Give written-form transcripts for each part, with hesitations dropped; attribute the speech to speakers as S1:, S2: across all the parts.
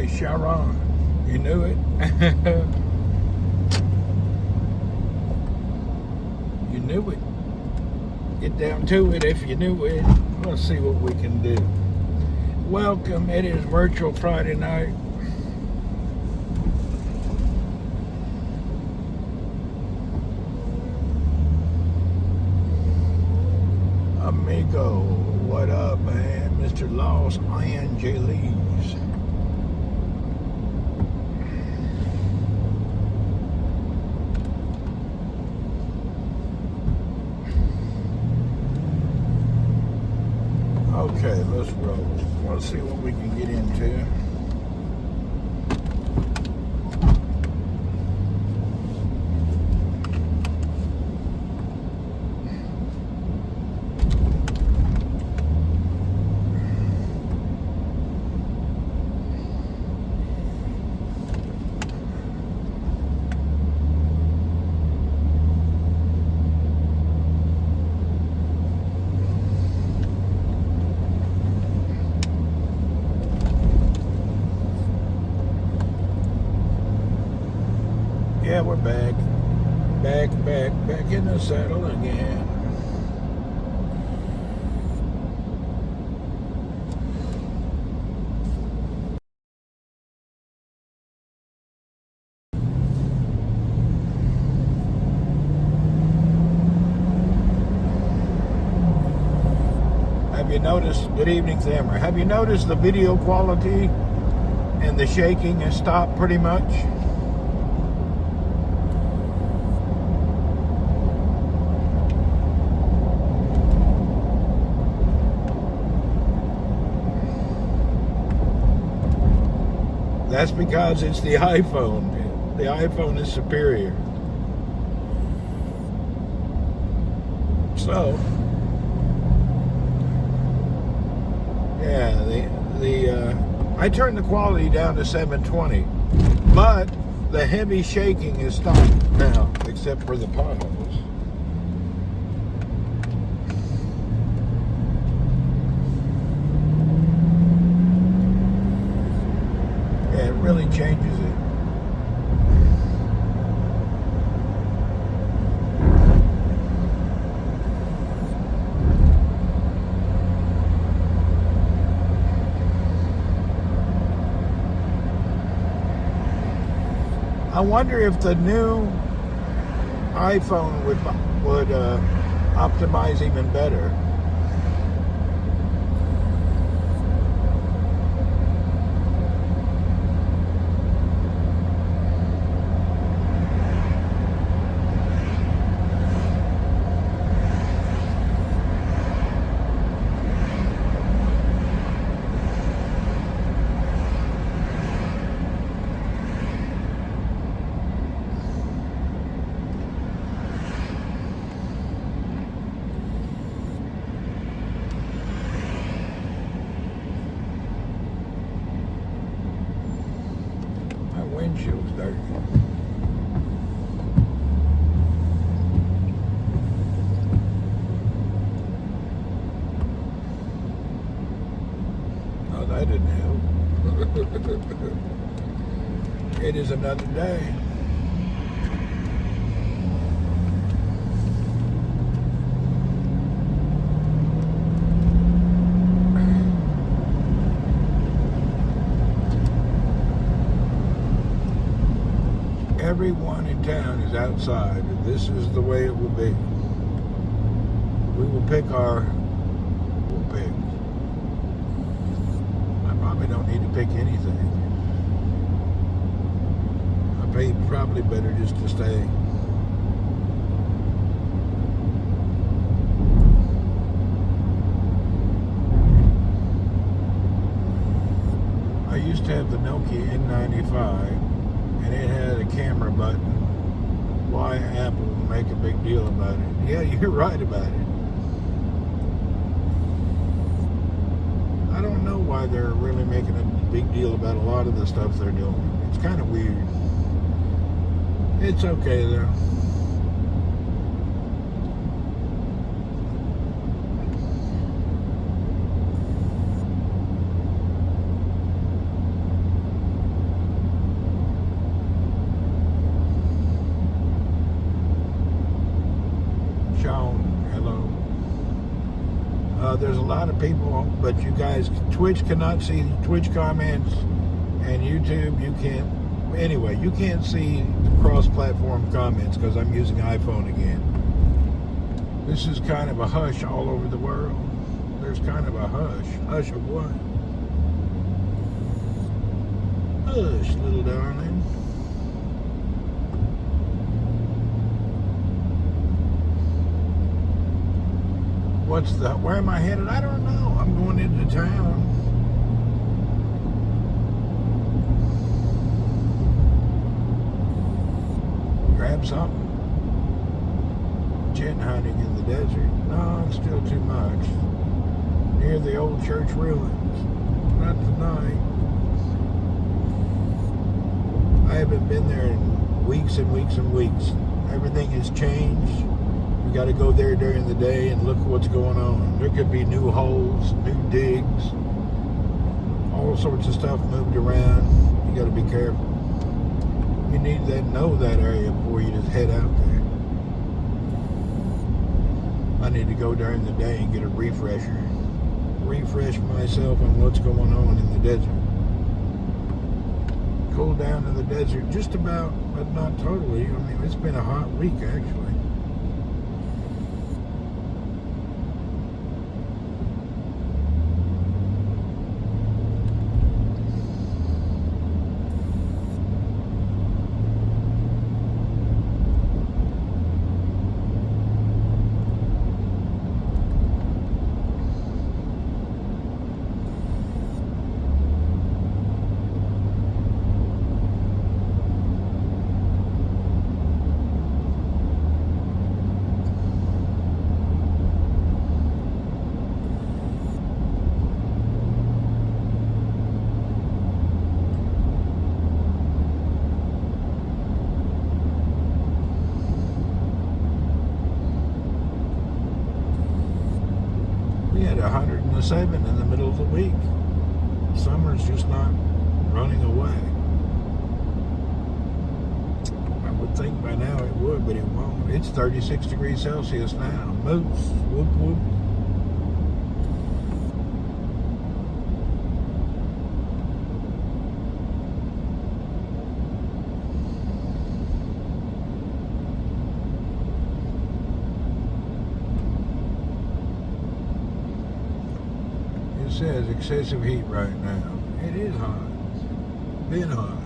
S1: Sharon. You knew it. You knew it. Get down to it if you knew it. Let's see what we can do. Welcome. It is Virtual Friday night. Amigo, what up, man? Mr. Los Angeles. Okay, let's roll. Let's see what we can get into. Yeah, we're back in the saddle again. Have you noticed, good evening, Thammer, have you noticed the video quality and the shaking has stopped pretty much? That's because it's the iPhone. The iPhone is superior. So, yeah, I turned the quality down to 720, but the heavy shaking is stopped now, except for the potholes. It really changes it. I wonder if the new iPhone would optimize even better. Windshield's dirty. Oh, that didn't help. It is another day. Everyone in town is outside, and this is the way it will be. We will pick our... We'll pick. I probably don't need to pick anything. Probably better just to stay. I used to have the Nokia N95, and it had a camera button. Why Apple make a big deal about it? Yeah, you're right about it. I don't know why they're really making a big deal about a lot of the stuff they're doing. It's kind of weird. It's okay though. there's a lot of people, but you guys, Twitch cannot see Twitch comments, and YouTube, you can't. Anyway, you can't see cross-platform comments because I'm using iPhone again. This is kind of a hush all over the world. There's kind of a hush. Hush of what? Hush, little darling. Where am I headed? I don't know. I'm going into town. Grab something. Gin hunting in the desert. No, it's still too much. Near the old church ruins. Not tonight. I haven't been there in weeks and weeks and weeks. Everything has changed. You got to go there during the day and look what's going on. There could be new holes, new digs, all sorts of stuff moved around. You got to be careful. You need to know that area before you just head out there. I need to go during the day and get a refresher. Refresh myself on what's going on in the desert. Cool down to the desert just about, but not totally. I mean, it's been a hot week actually. We had 107 in the middle of the week. Summer's just not running away. I would think by now it would, but it won't. It's 36 degrees Celsius now. Moose, whoop whoop. It says excessive heat right now. It is hot. Been hot.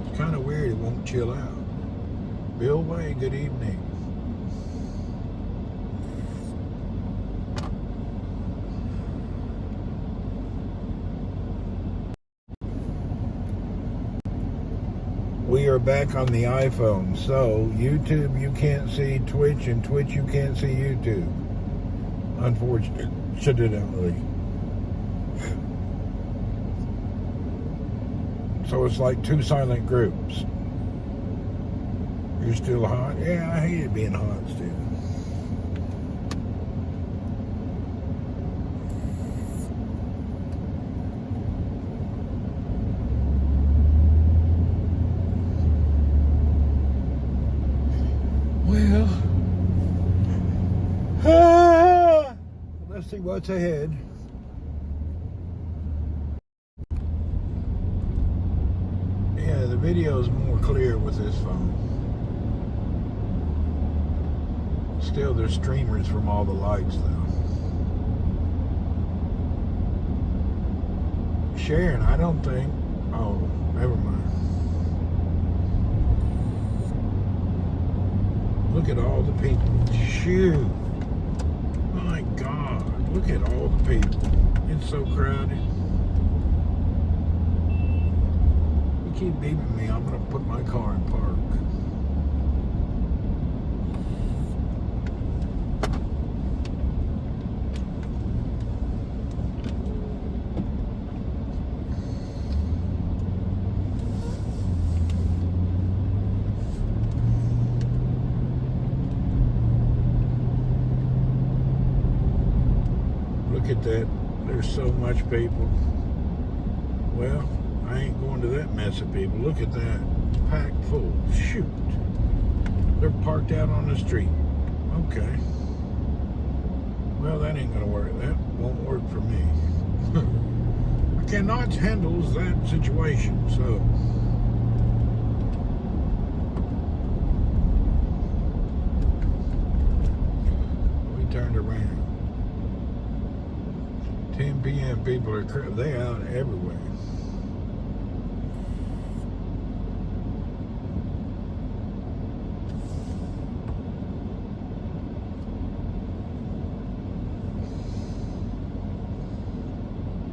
S1: It's kind of weird it won't chill out. Bill Way, good evening. We are back on the iPhone, so YouTube you can't see Twitch, and Twitch you can't see YouTube. Unfortunately. So it's like two silent groups. You're still hot? Yeah, I hate it being hot still. Well, let's see what's ahead. Yeah, the video is more clear with this phone. Still, there's streamers from all the lights, though. Sharon, I don't think. Oh, never mind. Look at all the people. Shoot. My God. Look at all the people. It's so crowded. Keep beeping me, I'm gonna put my car in park. Look at that. There's so much people. Well, I ain't going to that mess of people. Look at that. Packed full. Shoot. They're parked out on the street. Okay. Well, that ain't gonna work. That won't work for me. I cannot handle that situation, so. We turned around. 10 p.m. people are they out everywhere.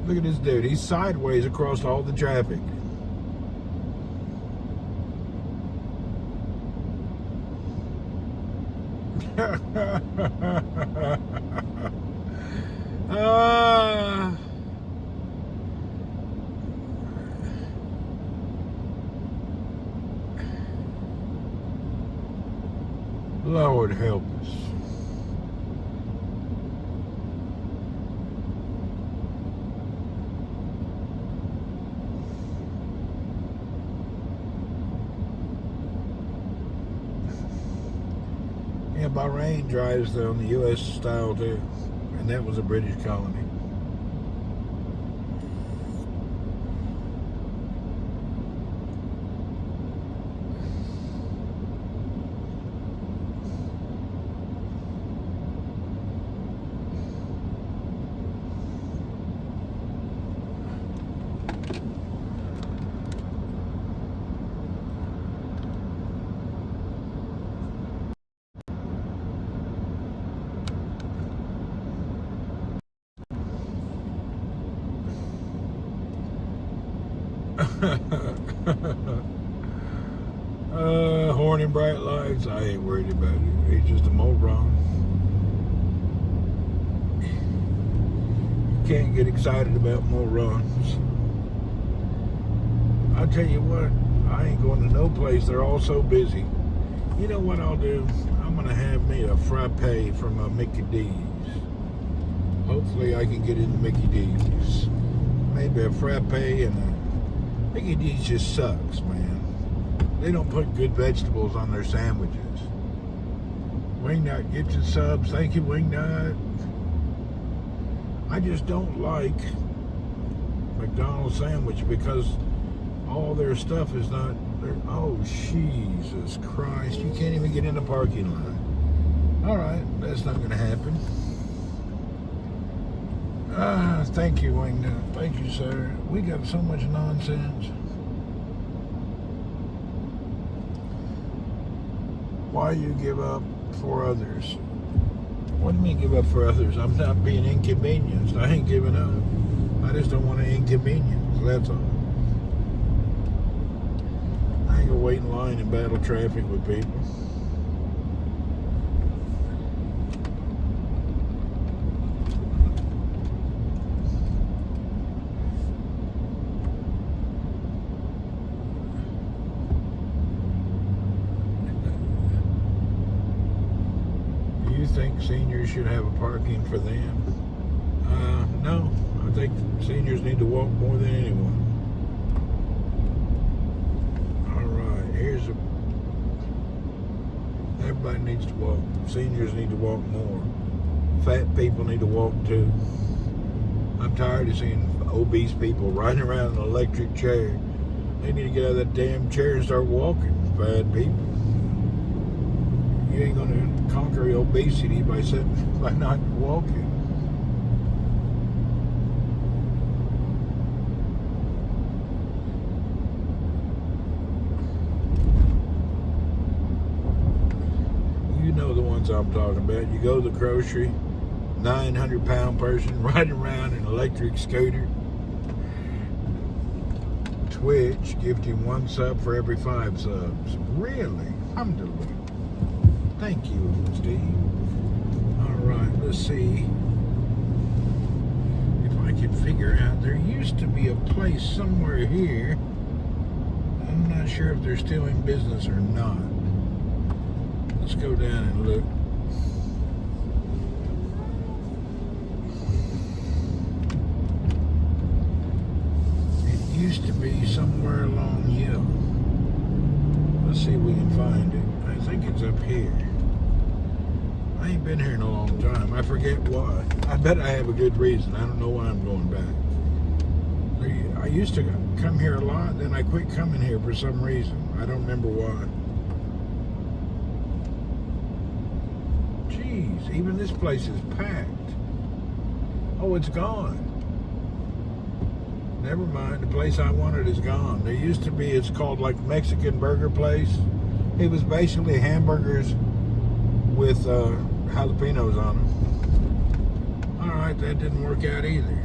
S1: Look at this dude. He's sideways across all the traffic. Lord help us. Yeah, Bahrain drives on the U.S. style too, and that was a British colony. Horn and bright lights, I ain't worried about it. He's just a moron. You can't get excited about morons. I'll tell you what, I ain't going to no place. They're all so busy. You know what I'll do? I'm going to have me a frappe from a Mickey D's. Hopefully I can get into Mickey D's. Maybe a frappe and a... Mickey D's just sucks, man. They don't put good vegetables on their sandwiches. Wingnut, get your subs. Thank you, Wingnut. I just don't like McDonald's sandwich because all their stuff is not... Oh, Jesus Christ. You can't even get in the parking lot. All right, that's not going to happen. Thank you, Wingnut. Thank you, sir. We got so much nonsense. Why you give up for others? What do you mean give up for others? I'm not being inconvenienced. I ain't giving up. I just don't want to inconvenience. That's all. I ain't gonna wait in line and battle traffic with people. Think seniors should have a parking for them? No, I think seniors need to walk more than anyone. All right, everybody needs to walk. Seniors need to walk more. Fat people need to walk too. I'm tired of seeing obese people riding around in an electric chair. They need to get out of that damn chair and start walking, fat people. You ain't gonna conquer obesity by not walking. You know the ones I'm talking about. You go to the grocery, 900-pound person riding around in an electric scooter. Twitch gives him 1 sub for every 5 subs. Really? I'm deluded. Thank you, Steve. All right, let's see if I can figure out. There used to be a place somewhere here. I'm not sure if they're still in business or not. Let's go down and look. It used to be somewhere along here. Let's see if we can find it. I think it's up here. I ain't haven't been here in a long time. I forget why. I bet I have a good reason. I don't know why I'm going back. I used to come here a lot, then I quit coming here for some reason. I don't remember why. Jeez, even this place is packed. Oh, it's gone. Never mind, the place I wanted is gone. There used to be, it's called like Mexican burger place. It was basically hamburgers with jalapenos on them. All right, that didn't work out either.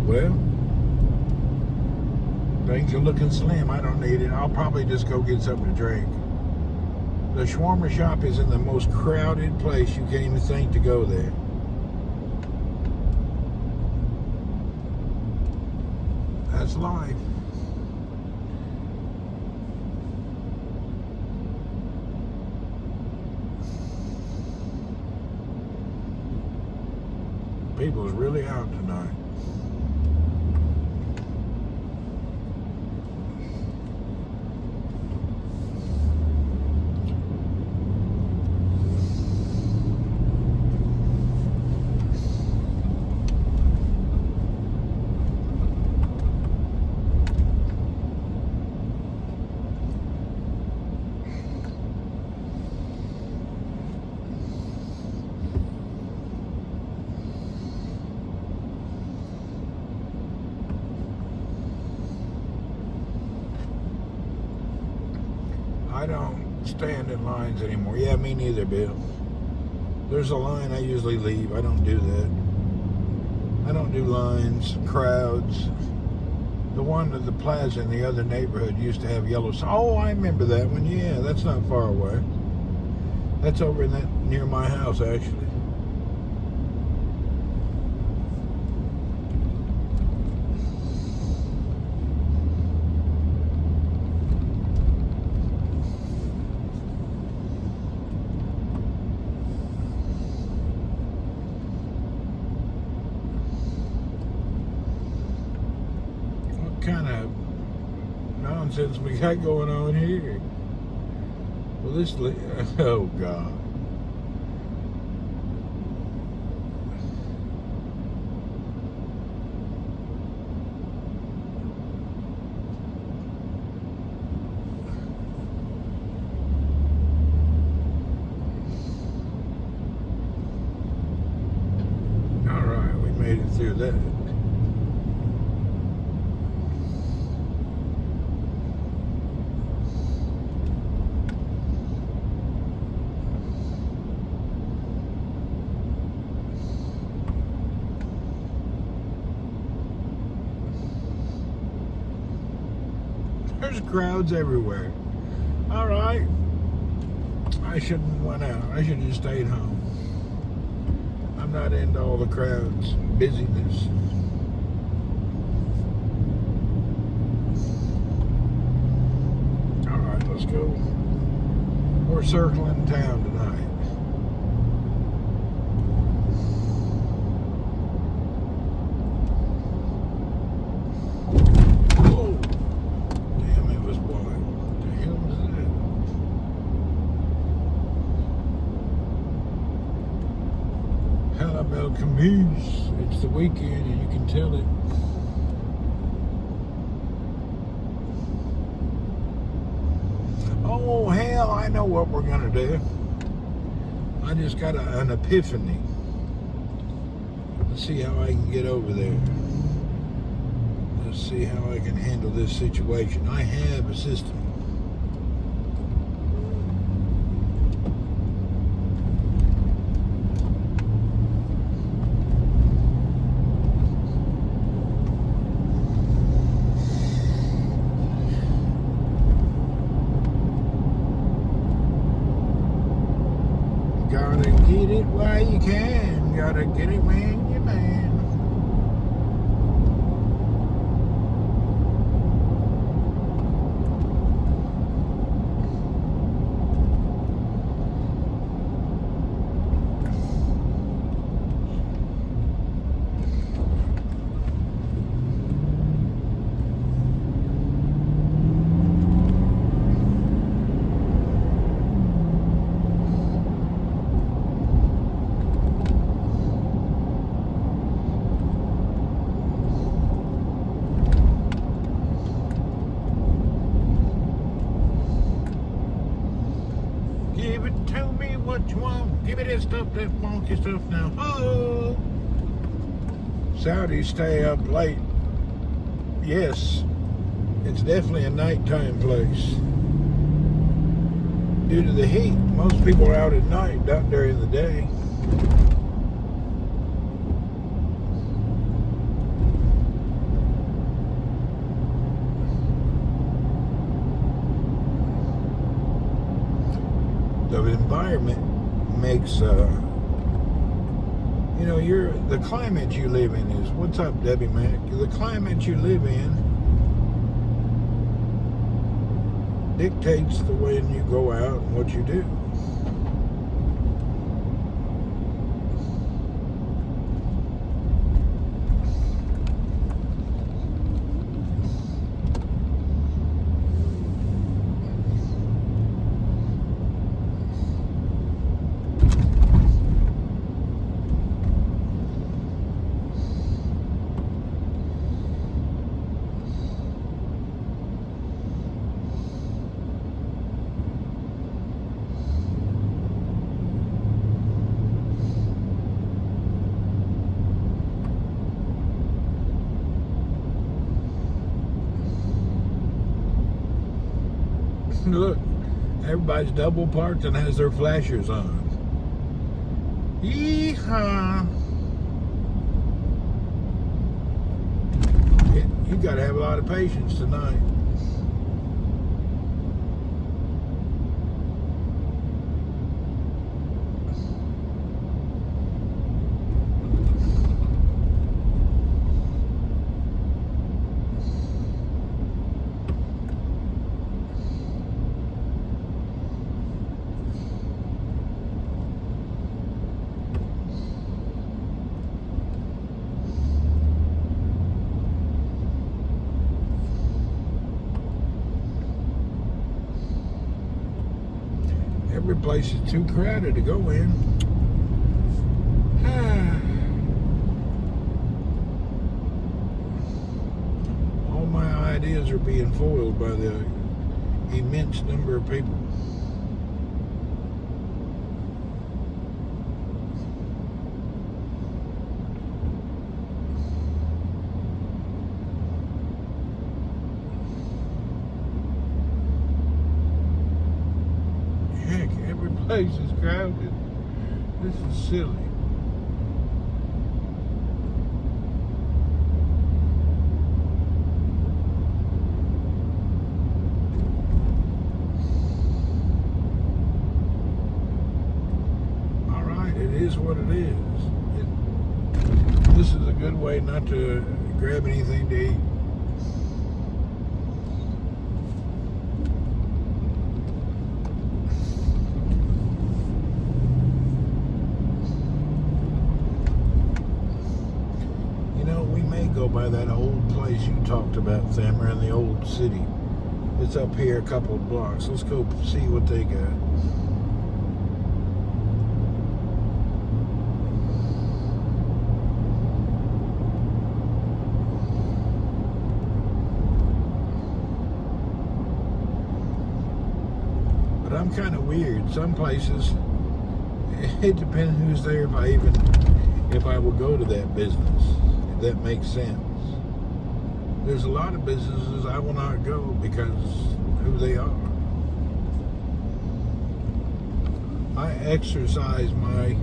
S1: Well, things are looking slim. I don't need it. I'll probably just go get something to drink. The shawarma shop is in the most crowded place. You can't even think to go there. That's life. People's really out tonight. I don't stand in lines anymore. Yeah, me neither, Bill. There's a line I usually leave. I don't do that. I don't do lines, crowds. The one at the plaza in the other neighborhood used to have yellow. Oh, I remember that one. Yeah, that's not far away. That's over in that near my house, actually. Kind of nonsense we got going on here. Well, this, oh God. All right, we made it through that. There's crowds everywhere. All right. I shouldn't have went out. I should have just stayed home. I'm not into all the crowds, busyness. All right, let's go. We're circling town tonight. Camise. It's the weekend and you can tell it. Oh hell, I know what we're gonna do. I just got an epiphany. Let's see how I can get over there. Let's see how I can handle this situation. I have a system. Gotta get it while you can. Gotta get it when you can. Give it, tell me what you want. Give me that stuff, that funky stuff now. Oh! Saudis stay up late. Yes, it's definitely a nighttime place. Due to the heat, most people are out at night, not during the day. The environment makes, the climate you live in is, what's up, Debbie Mac? The climate you live in dictates the way you go out and what you do. Look, everybody's double parked and has their flashers on. Yeehaw! You gotta have a lot of patience tonight. Every place is too crowded to go in. All my ideas are being foiled by the immense number of people. Every place is crowded. This is silly. All right, it is what it is. This is a good way not to grab anything to eat. Go by that old place you talked about, Thammer, in the old city. It's up here a couple of blocks. Let's go see what they got. But I'm kind of weird. Some places, it depends who's there if I will go to that business. That makes sense. There's a lot of businesses I will not go because who they are. I exercise my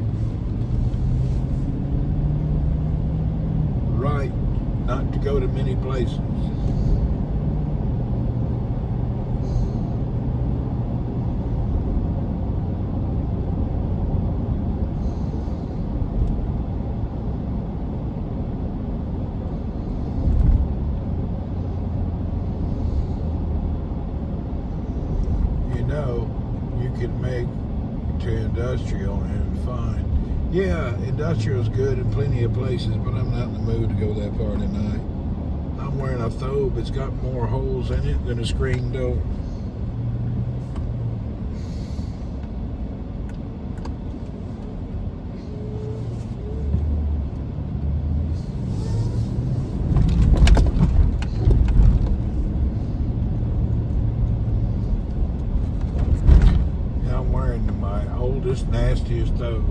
S1: right not to go to many places. You can make to industrial and fine. Yeah, industrial is good in plenty of places, but I'm not in the mood to go that far tonight. I'm wearing a thobe. It's got more holes in it than a screen door. I'm wearing oldest, nastiest stove.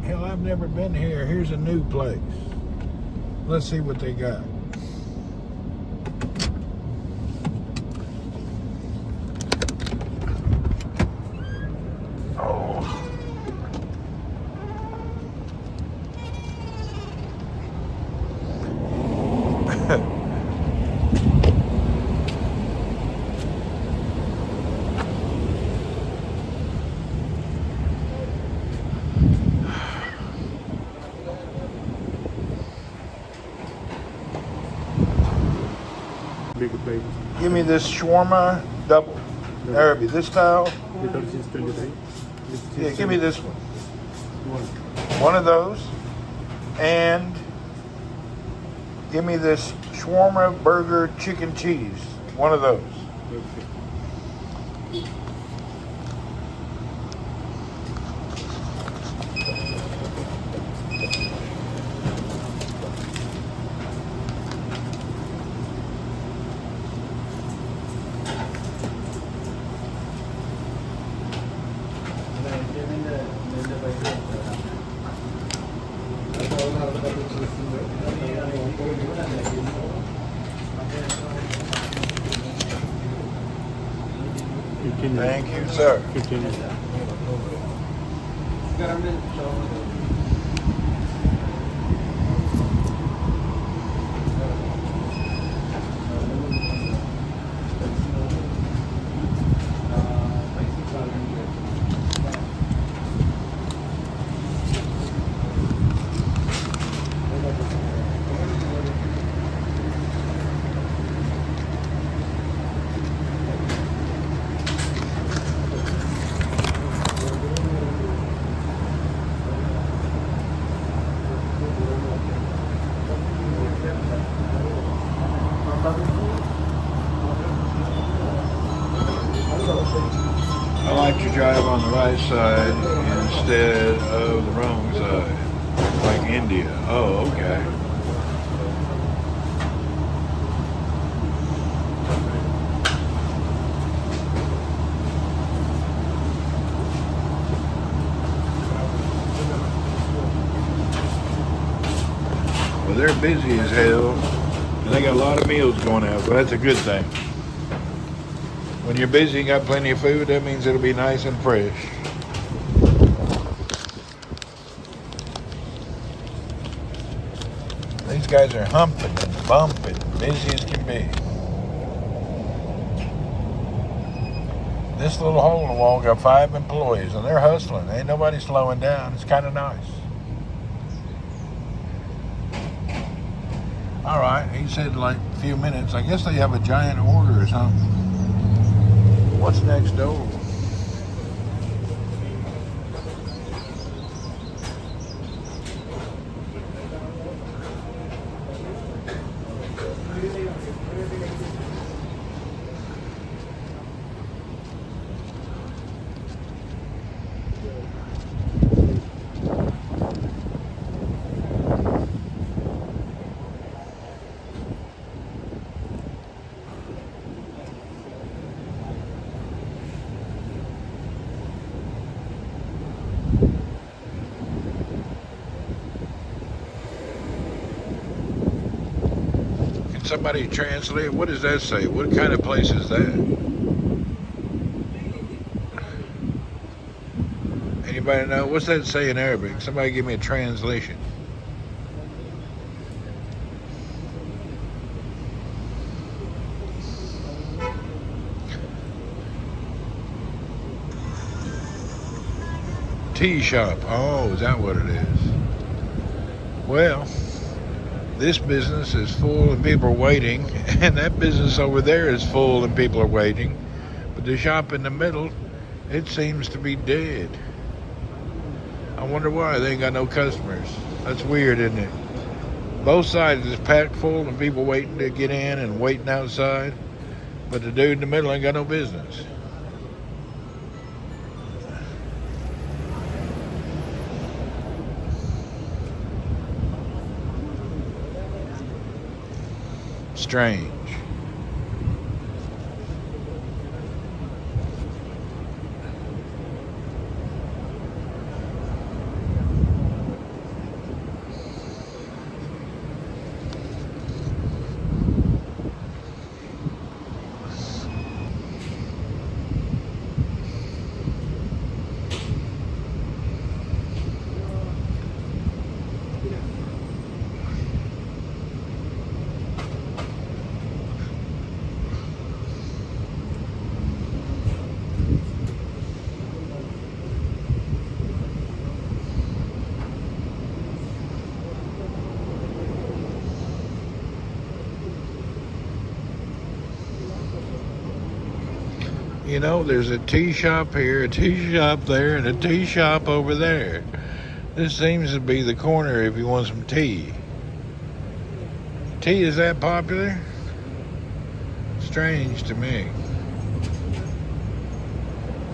S1: Hell, I've never been here. Here's a new place. Let's see what they got. Give me this shawarma double Arabic, this style. Yeah, give me this one. One of those. And give me this shawarma burger chicken cheese. One of those. Thank you, sir. I like to drive on the right side instead of the wrong side, like India. Oh, okay. Well, they're busy as hell, and they got a lot of meals going out, but that's a good thing. When you're busy and got plenty of food, that means it'll be nice and fresh. These guys are humping and bumping, busy as can be. This little hole in the wall got 5 employees, and they're hustling. Ain't nobody slowing down. It's kind of nice. All right, he said like a few minutes. I guess they have a giant order or something. What's next door? Somebody translate, what does that say? What kind of place is that? Anybody know? What's that say in Arabic? Somebody give me a translation. Tea shop. Oh, is that what it is? Well, this business is full and people are waiting, and that business over there is full and people are waiting. But the shop in the middle, it seems to be dead. I wonder why. They ain't got no customers. That's weird, isn't it? Both sides is packed full and people waiting to get in and waiting outside. But the dude in the middle ain't got no business. Strange. You know, there's a tea shop here, a tea shop there, and a tea shop over there. This seems to be the corner if you want some tea. Tea is that popular? Strange to me.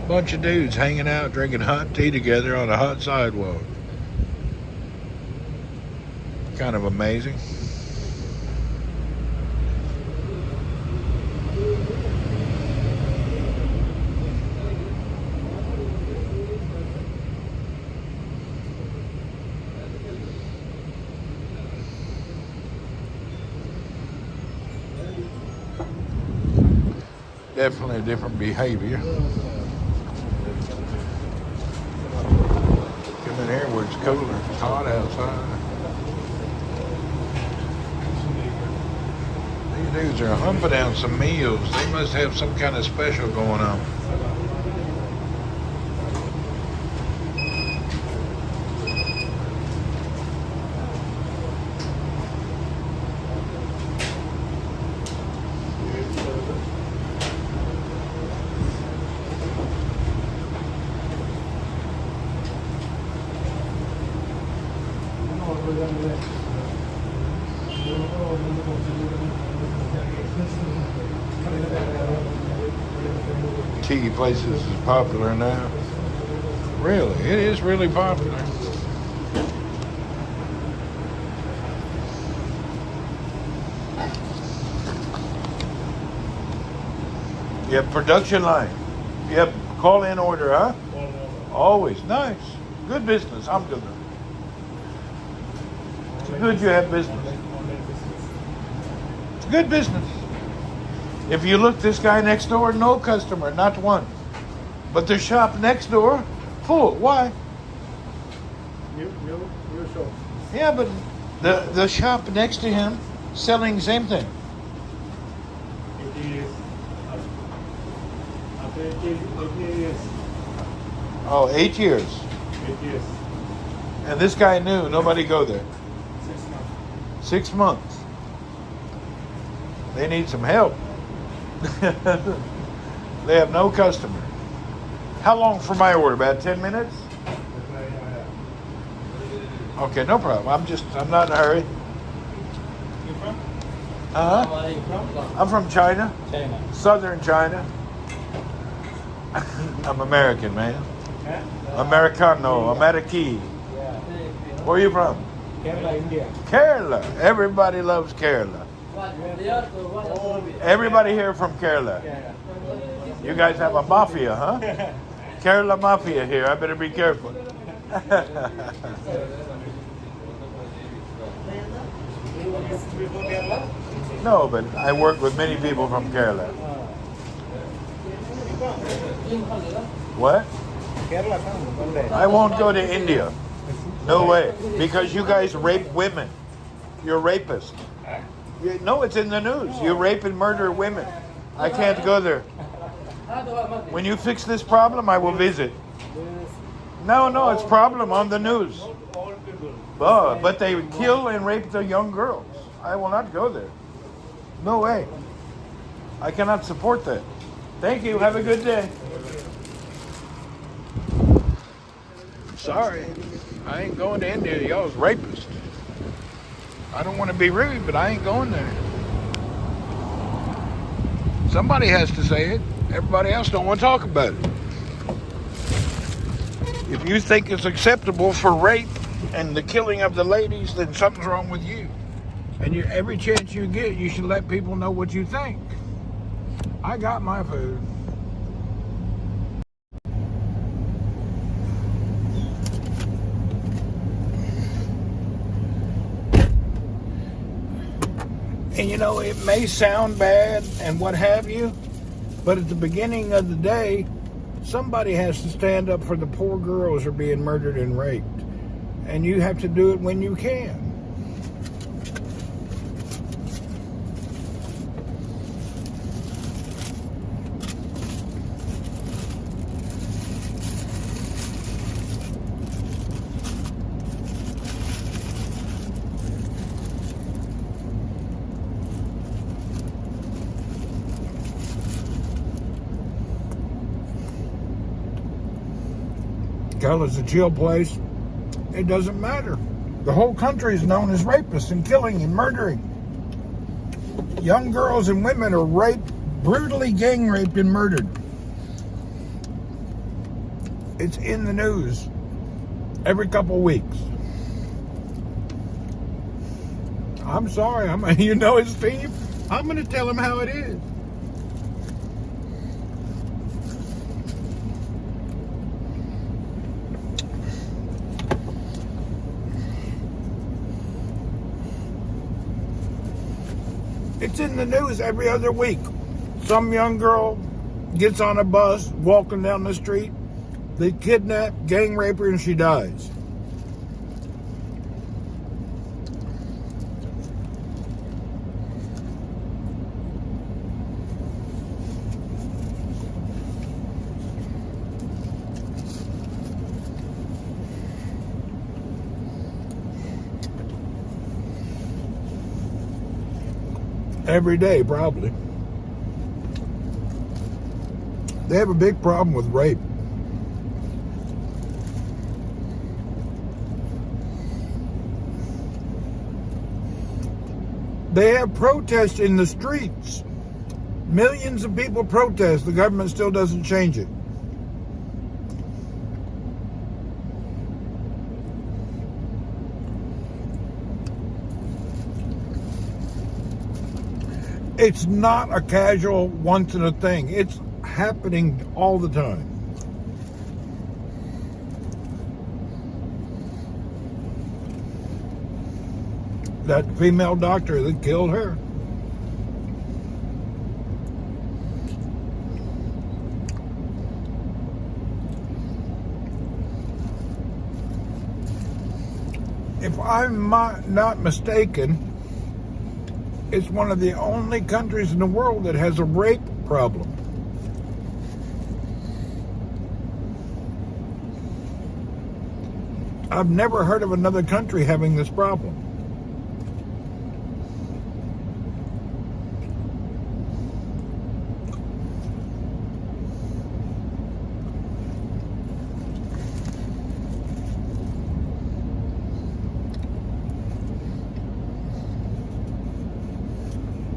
S1: Bunch of dudes hanging out drinking hot tea together on a hot sidewalk. Kind of amazing. Definitely a different behavior. Come in here where it's cooler. It's hot outside. These dudes are humping out some meals. They must have some kind of special going on. Tea places is popular now. Really, it is really popular. Yep, production line. Yep, call in order, huh? Always. Nice. Good business. I'm good. It's good you have business. It's good business. If you look, this guy next door, no customer, not one. But the shop next door, full. Why?
S2: New shop.
S1: Yeah, but the shop next to him selling the same thing.
S2: It is after 8 years.
S1: Oh, 8 years.
S2: 8 years.
S1: And this guy knew nobody go there.
S2: 6 months.
S1: 6 months. They need some help. They have no customer. How long for my order? About 10 minutes? Okay, no problem. I'm not in a hurry.
S2: You from?
S1: Uh-huh.
S2: Where are you from?
S1: I'm from China.
S2: China.
S1: Southern China. I'm American, man.
S2: Huh?
S1: Americano, Americi.
S2: Yeah.
S1: Where are you from?
S2: Kerala, India.
S1: Kerala. Everybody loves Kerala. Everybody here from Kerala.
S2: Yeah.
S1: You guys have a mafia, huh? Kerala mafia here. I better be careful.
S2: Before Kerala?
S1: No, but I work with many people from Kerala. What?
S2: Kerala, come one day.
S1: I won't go to India. No way. Because you guys rape women. You're rapists. No, it's in the news. You rape and murder women. I can't go there. When you fix this problem, I will visit. No, it's problem on the news.
S2: All people.
S1: Oh, but they kill and rape the young girls. I will not go there. No way. I cannot support that. Thank you. Have a good day. Sorry. I ain't going to India. Y'all's rapists. I don't want to be rude, but I ain't going there. Somebody has to say it. Everybody else don't want to talk about it. If you think it's acceptable for rape and the killing of the ladies, then something's wrong with you. And every chance you get, you should let people know what you think. I got my food. And you know, it may sound bad and what have you, but at the beginning of the day, somebody has to stand up for the poor girls who are being murdered and raped. And you have to do it when you can. Hell, it's a chill place. It doesn't matter. The whole country is known as rapists and killing and murdering. Young girls and women are raped, brutally gang raped and murdered. It's in the news every couple weeks. I'm sorry. You know it, Steve. I'm going to tell him how it is. It's in the news every other week. Some young girl gets on a bus, walking down the street. They kidnap, gang rape her, and she dies. Every day, probably. They have a big problem with rape. They have protests in the streets. Millions of people protest. The government still doesn't change it. It's not a casual once in a thing. It's happening all the time. That female doctor that killed her. If I'm not mistaken, it's one of the only countries in the world that has a rape problem. I've never heard of another country having this problem.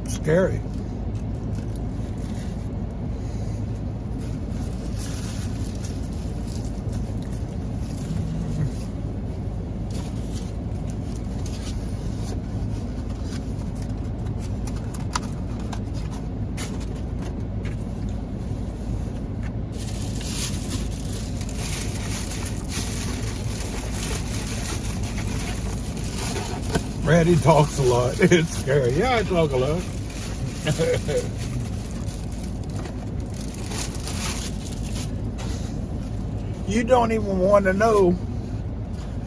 S1: Scary. Randy talks a lot. It's scary. Yeah, I talk a lot. You don't even want to know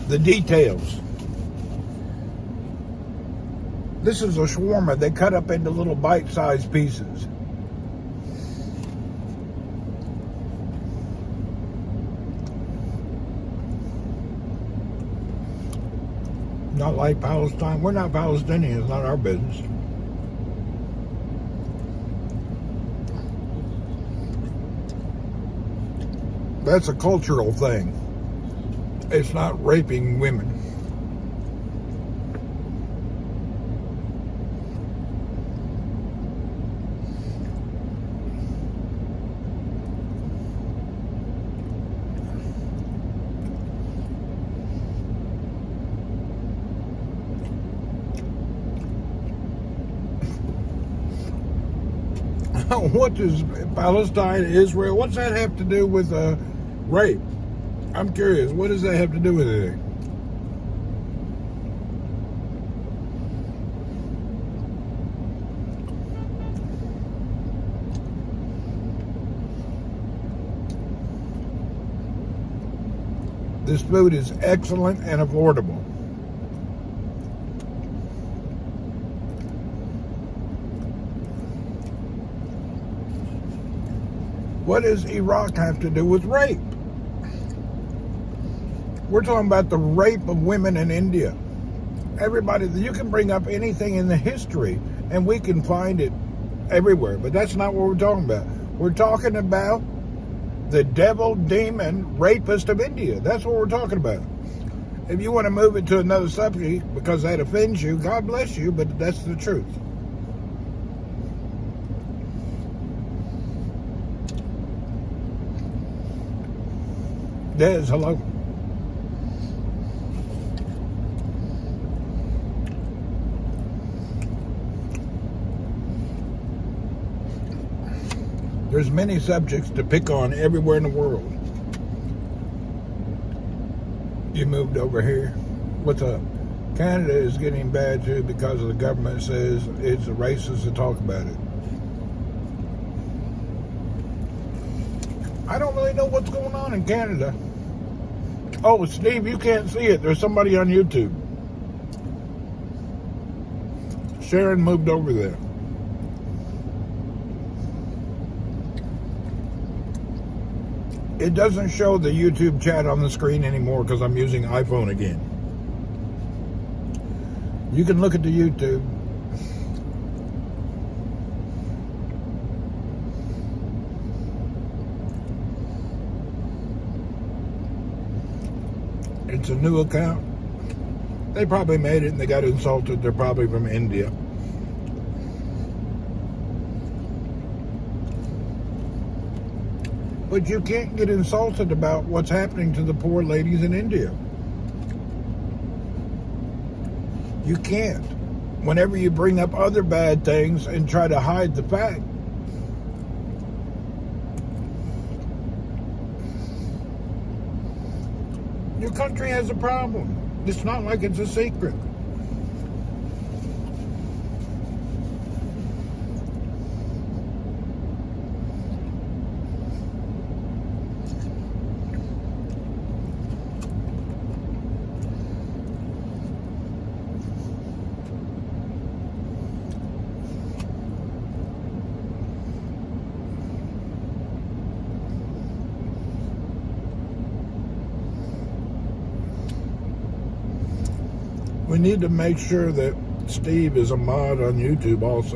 S1: the details. This is a shawarma they cut up into little bite-sized pieces. Not like Palestine. We're not Palestinians. It's not our business. That's a cultural thing. It's not raping women. What does Palestine, Israel, what's that have to do with rape? I'm curious. What does that have to do with anything? This food is excellent and affordable. What does Iraq have to do with rape? We're talking about the rape of women in India. Everybody, you can bring up anything in the history and we can find it everywhere, but that's not what we're talking about. We're talking about the devil, demon, rapist of India. That's what we're talking about. If you want to move it to another subject because that offends you, God bless you, but that's the truth. Des, hello. There's many subjects to pick on everywhere in the world. You moved over here. What's up? Canada is getting bad too because the government says it's racist to talk about it. I don't really know what's going on in Canada. Oh, Steve, you can't see it. There's somebody on YouTube. Sharon moved over there. It doesn't show the YouTube chat on the screen anymore because I'm using iPhone again. You can look at the YouTube. It's a new account. They probably made it and they got insulted. They're probably from India. But you can't get insulted about what's happening to the poor ladies in India. You can't. Whenever you bring up other bad things and try to hide the fact. Your country has a problem. It's not like it's a secret. We need to make sure that Steve is a mod on YouTube also.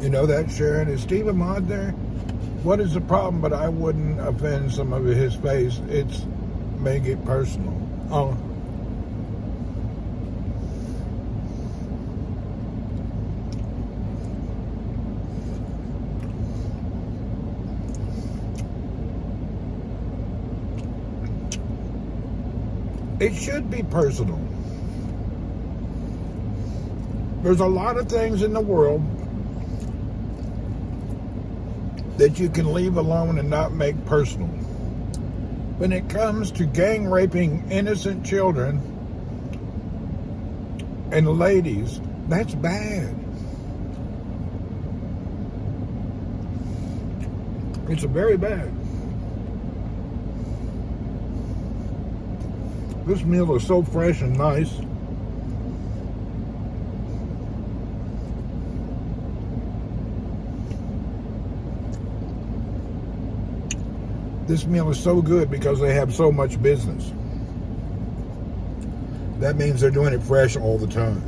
S1: You know that, Sharon? Is Steve a mod there? What is the problem? But I wouldn't offend some of his face. It's make it personal. Oh. It should be personal. There's a lot of things in the world that you can leave alone and not make personal. When it comes to gang raping innocent children and ladies, that's bad. It's very bad. This meal is so fresh and nice. This meal is so good because they have so much business. That means they're doing it fresh all the time.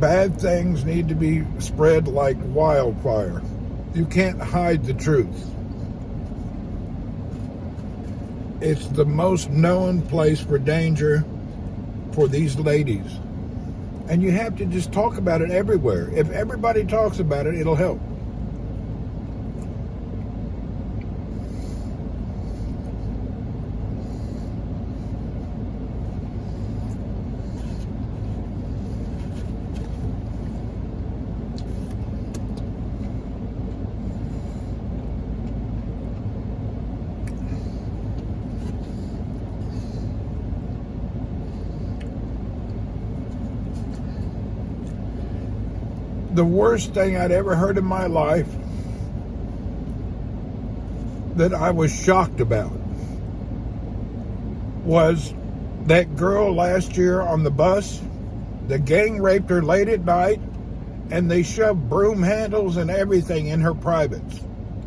S1: bad things need to be spread like wildfire. You can't hide the truth. It's the most known place for danger for these ladies. And you have to just talk about it everywhere. If everybody talks about it, it'll help. The worst thing I'd ever heard in my life that I was shocked about was that girl last year on the bus. The gang raped her late at night, and they shoved broom handles and everything in her privates.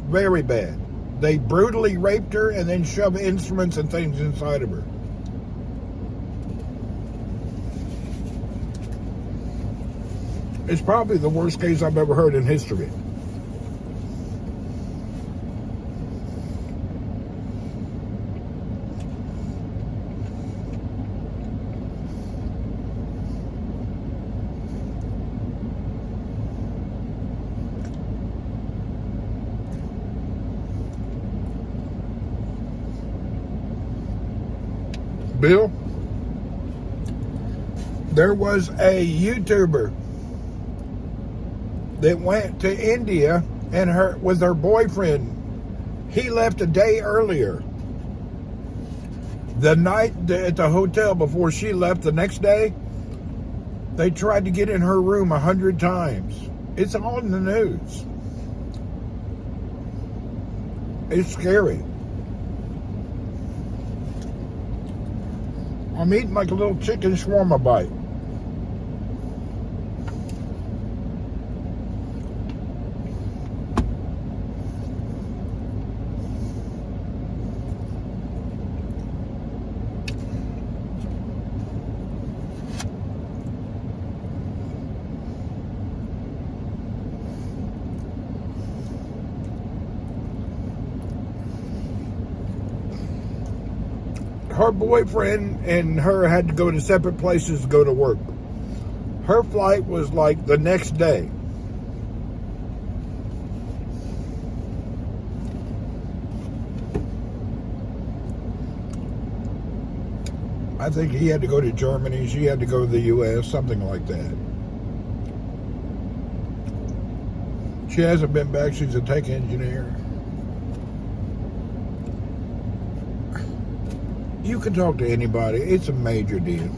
S1: Very bad. They brutally raped her and then shoved instruments and things inside of her. It's probably the worst case I've ever heard in history. Bill, there was a YouTuber that went to India and with her boyfriend. He left a day earlier. The night at the hotel before she left the next day, they tried to get in her room 100 times. It's all in the news. It's scary. I'm eating like a little chicken shawarma bite. Her boyfriend and her had to go to separate places to go to work. Her flight was like the next day. I think he had to go to Germany, she had to go to the US, something like that. She hasn't been back, she's a tech engineer. You can talk to anybody. It's a major deal.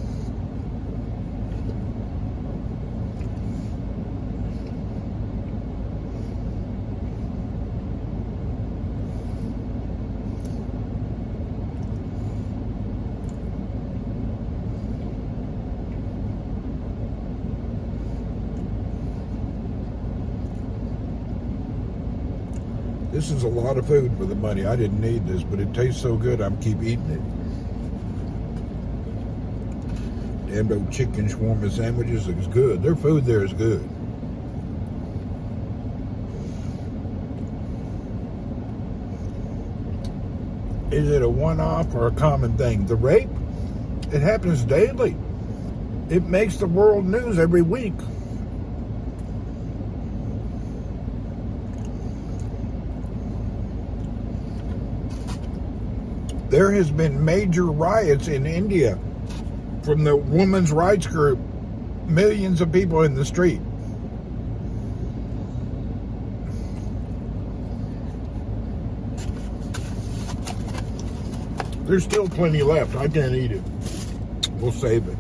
S1: This is a lot of food for the money. I didn't need this, but it tastes so good, I'm keep eating it. Damn those chicken shawarma sandwiches is good. Their food there is good. Is it a one-off or a common thing? The rape, it happens daily. It makes the world news every week. There has been major riots in India from the women's rights group. Millions of people in the street. There's still plenty left. I can't eat it. We'll save it.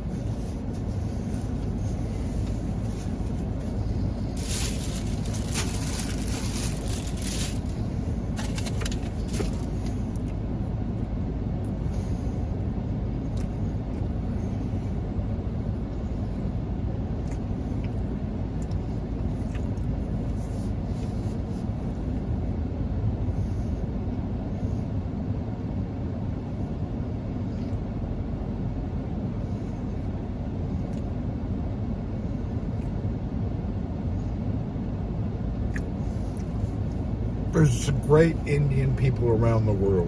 S1: There's some great Indian people around the world,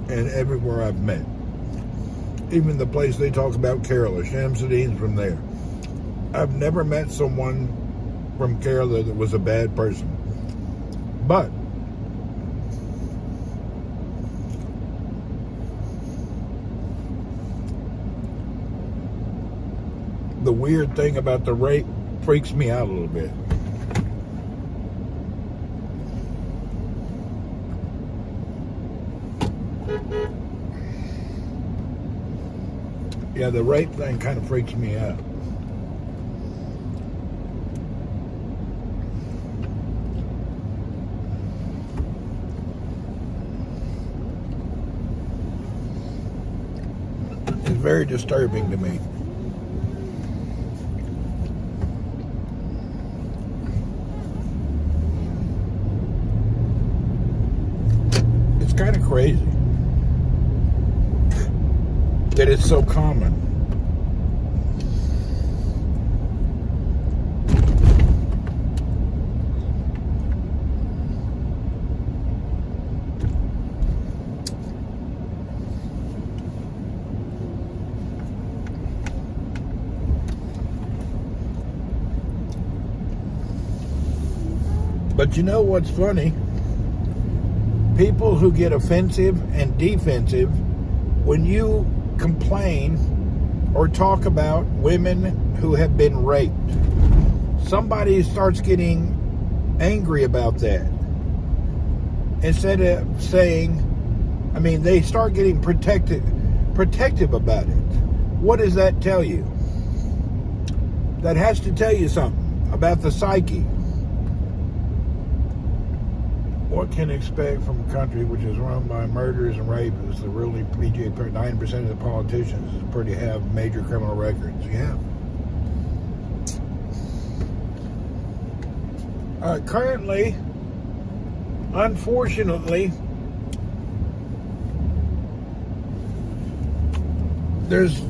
S1: and everywhere I've met. Even the place they talk about, Kerala, Shamsuddin's from there. I've never met someone from Kerala that was a bad person. But the weird thing about the rape freaks me out a little bit. Yeah, the rape thing kind of freaks me out. It's very disturbing to me. It's kind of crazy that it's so common. But you know what's funny? People who get offensive and defensive when you complain or talk about women who have been raped. Somebody starts getting angry about that. Instead of saying, they start getting protective about it. What does that tell you? That has to tell you something about the psyche. What can you expect from a country which is run by murderers and rapists? The really 9% of the politicians pretty have major criminal records. Yeah. Currently, unfortunately, there's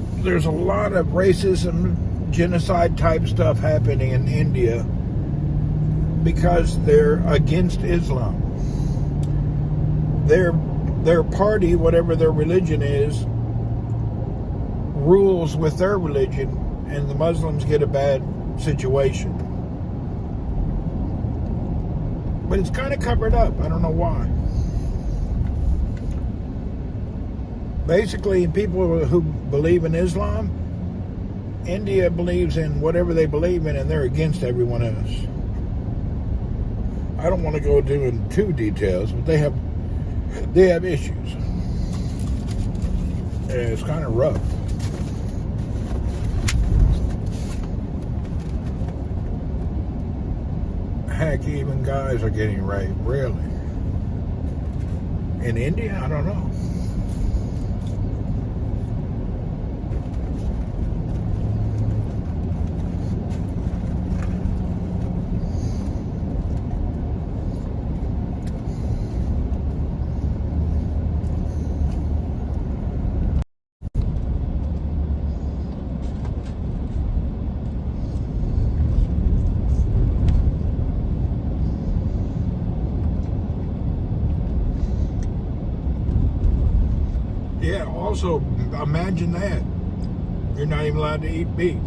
S1: a lot of racism, genocide type stuff happening in India because they're against Islam. Their party, whatever their religion is, rules with their religion, and the Muslims get a bad situation. But it's kind of covered up. I don't know why. Basically, people who believe in Islam, India believes in whatever they believe in, and they're against everyone else. I don't want to go into details, but they have issues. And it's kind of rough. Heck, even guys are getting raped. Really? In India? I don't know. Yeah, also, imagine that. You're not even allowed to eat beef.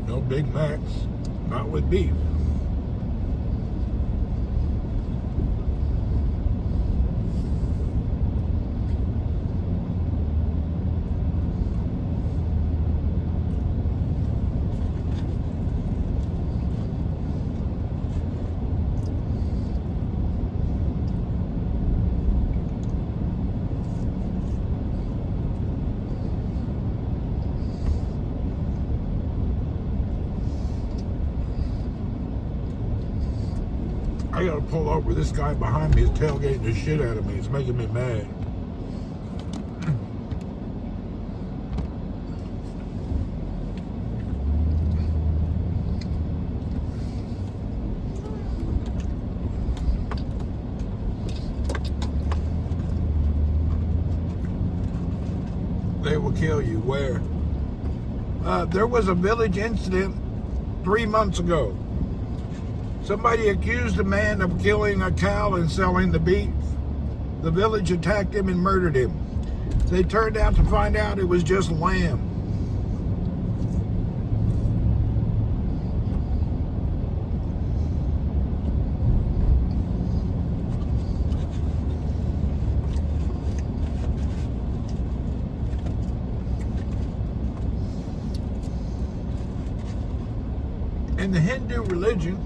S1: No Big Macs, not with beef. I gotta pull over. This guy behind me is tailgating the shit out of me. It's making me mad. kill you. Where? There was a village incident 3 months ago. Somebody accused a man of killing a cow and selling the beef. The village attacked him and murdered him. They turned out to find out it was just lamb. In the Hindu religion,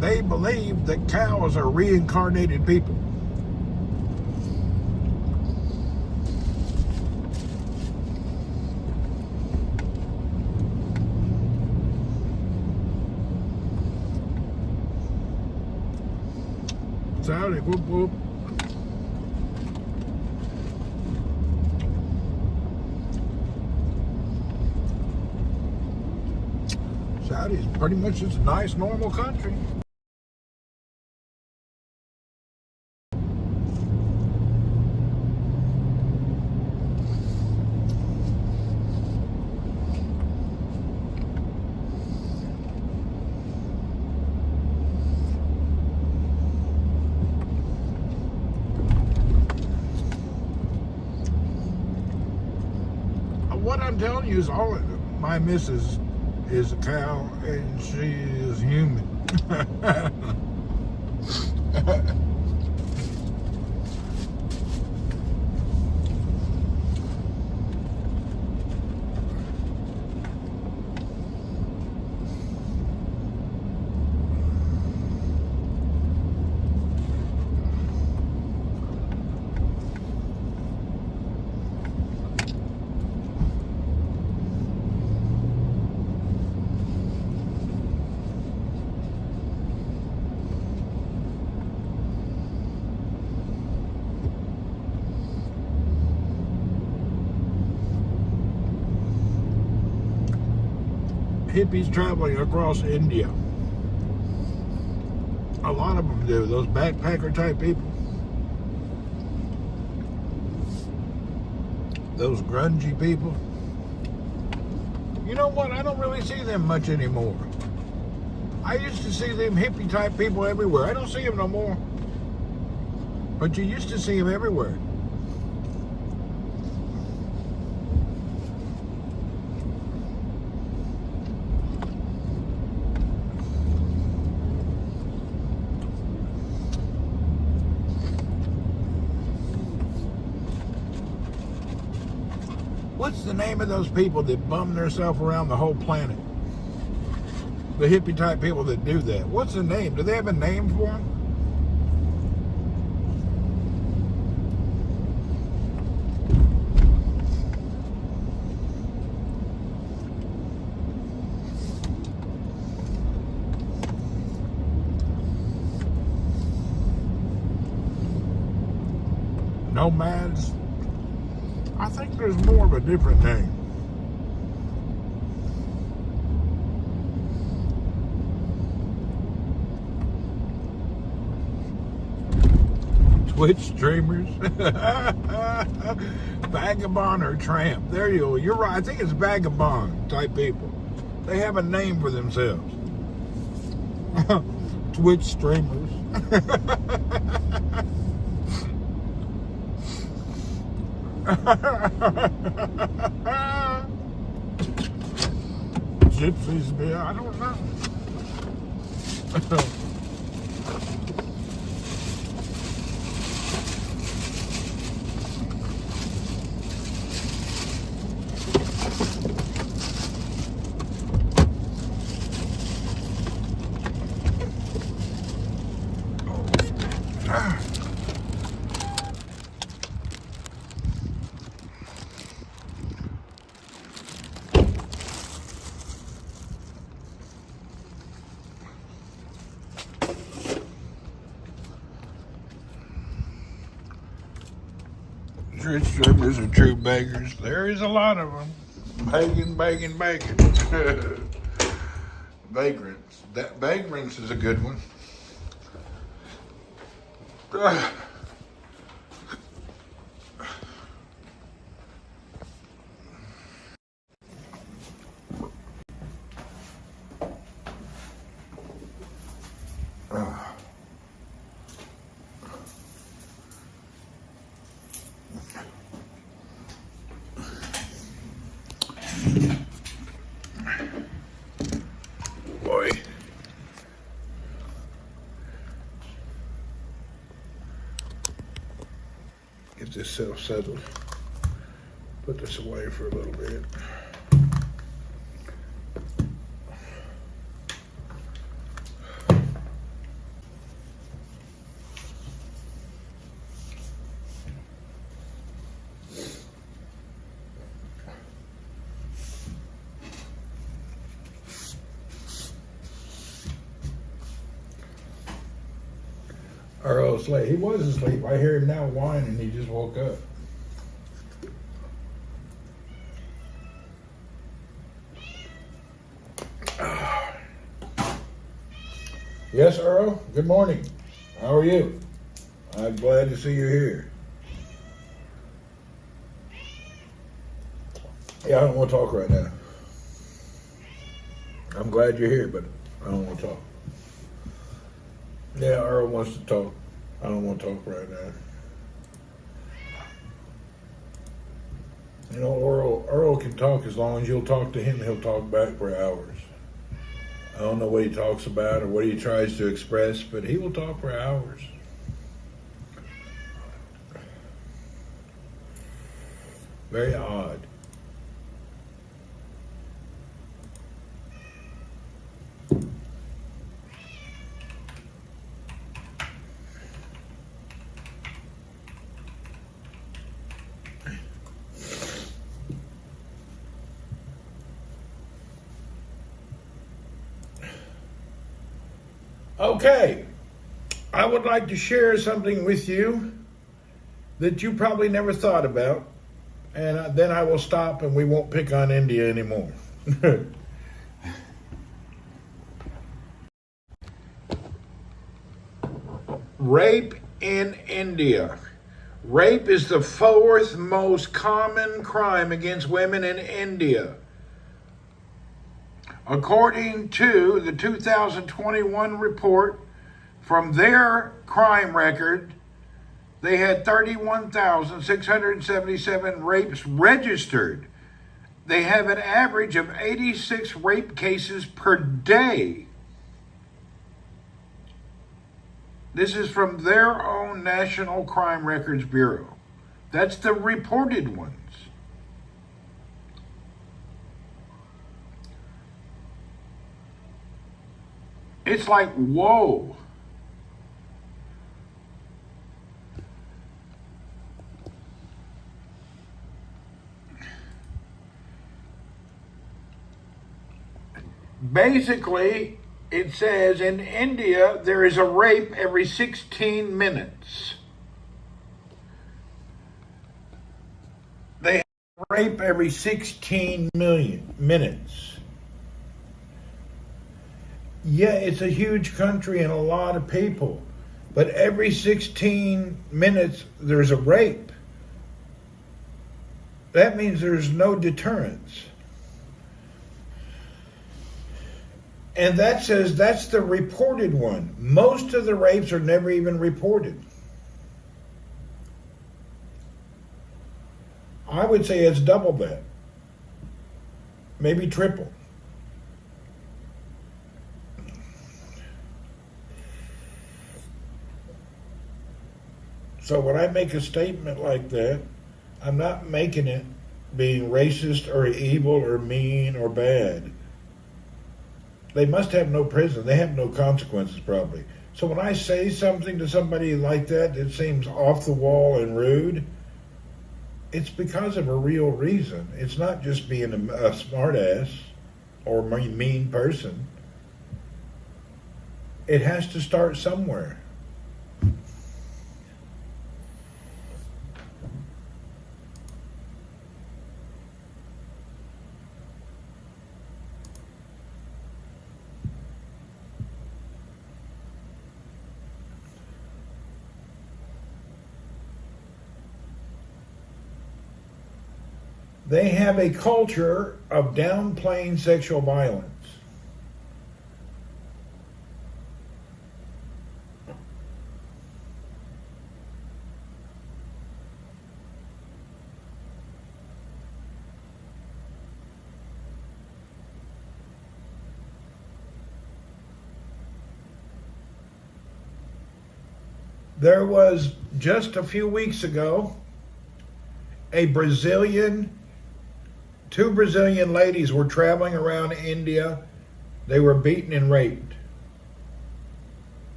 S1: they believe that cows are reincarnated people. Howdy, whoop whoop. Saudi's pretty much just a nice, normal country. What I'm telling you is all my missus is a cow and she is human. Hippies traveling across India. A lot of them do, those backpacker type people. Those grungy people. You know what? I don't really see them much anymore. I used to see them hippie type people everywhere. I don't see them no more. But you used to see them everywhere. What's the name of those people that bum themselves around the whole planet? The hippie type people that do that. What's the name? Do they have a name for them? Nomads? I think there's more of a different name. Twitch streamers. Vagabond or tramp. There you go. You're right. I think it's vagabond type people. They have a name for themselves. Twitch streamers. Gypsies, man, I don't know. Rich strippers are true beggars. There is a lot of them. Begging. Vagrants. That vagrants is a good one. myself settled. Put this away for a little bit. Earl's late. He was asleep. I hear him now whining. He just woke up. Yes, Earl. Good morning. How are you? I'm glad to see you here. Yeah, I don't want to talk right now. I'm glad you're here, but I don't want to talk. Yeah, Earl wants to talk. I don't want to talk right now. You know, Earl can talk as long as you'll talk to him. He'll talk back for hours. I don't know what he talks about or what he tries to express, but he will talk for hours. Very odd. Okay, I would like to share something with you that you probably never thought about, and then I will stop and we won't pick on India anymore. Rape in India. Rape is the fourth most common crime against women in India. According to the 2021 report from their crime record, they had 31,677 rapes registered. They have an average of 86 rape cases per day. This is from their own National Crime Records Bureau. That's the reported ones. It's like, whoa. Basically, it says in India, there is a rape every 16 minutes. They have rape every 16 million minutes. Yeah, it's a huge country and a lot of people, but every 16 minutes there's a rape. That means there's no deterrence. And that says that's the reported one. Most of the rapes are never even reported. I would say it's double that, maybe triple. So when I make a statement like that, I'm not making it being racist or evil or mean or bad. They must have no prison. They have no consequences probably. So when I say something to somebody like that seems off the wall and rude, it's because of a real reason. It's not just being a smart ass or mean person. It has to start somewhere. They have a culture of downplaying sexual violence. There was just a few weeks ago Two Brazilian ladies were traveling around India. They were beaten and raped.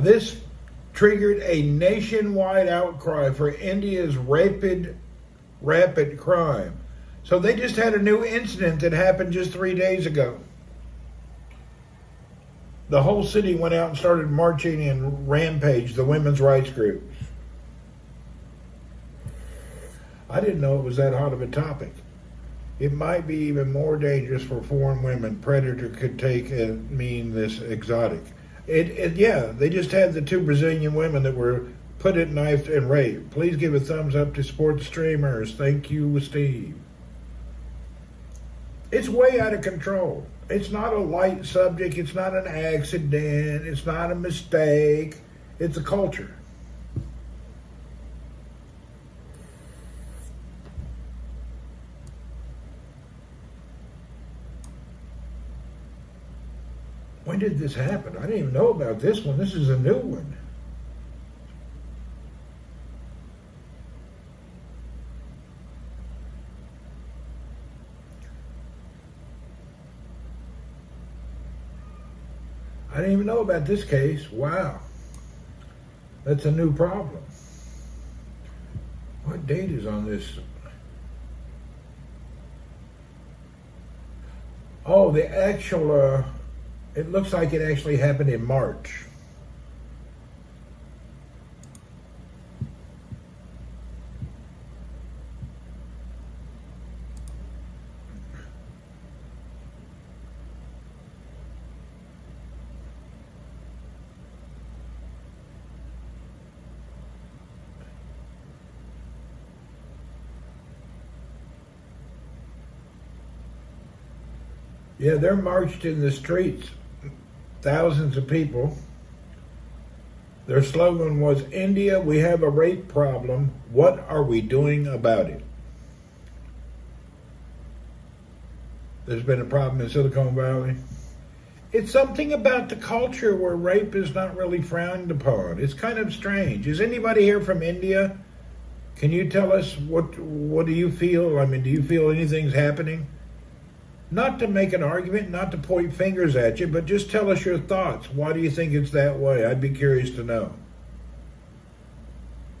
S1: This triggered a nationwide outcry for India's rapid crime. So they just had a new incident that happened just 3 days ago. The whole city went out and started marching and rampaged the women's rights groups. I didn't know it was that hot of a topic. It might be even more dangerous for foreign women. Predator could take and mean this exotic. Yeah, they just had the two Brazilian women that were put at knife and raped. Please give a thumbs up to sports streamers. Thank you, Steve. It's way out of control. It's not a light subject. It's not an accident. It's not a mistake. It's a culture. When did this happen? I didn't even know about this one. This is a new one. I didn't even know about this case. Wow. That's a new problem. What date is on this? Oh, the actual, it looks like it actually happened in March. Yeah, they're marched in the streets, thousands of people. Their slogan was, "India, we have a rape problem. What are we doing about it?" There's been a problem in Silicon Valley. It's something about the culture where rape is not really frowned upon. It's kind of strange. Is anybody here from India? Can you tell us what do you feel? I mean, do you feel anything's happening? Not to make an argument, not to point fingers at you, but just tell us your thoughts. Why do you think it's that way? I'd be curious to know.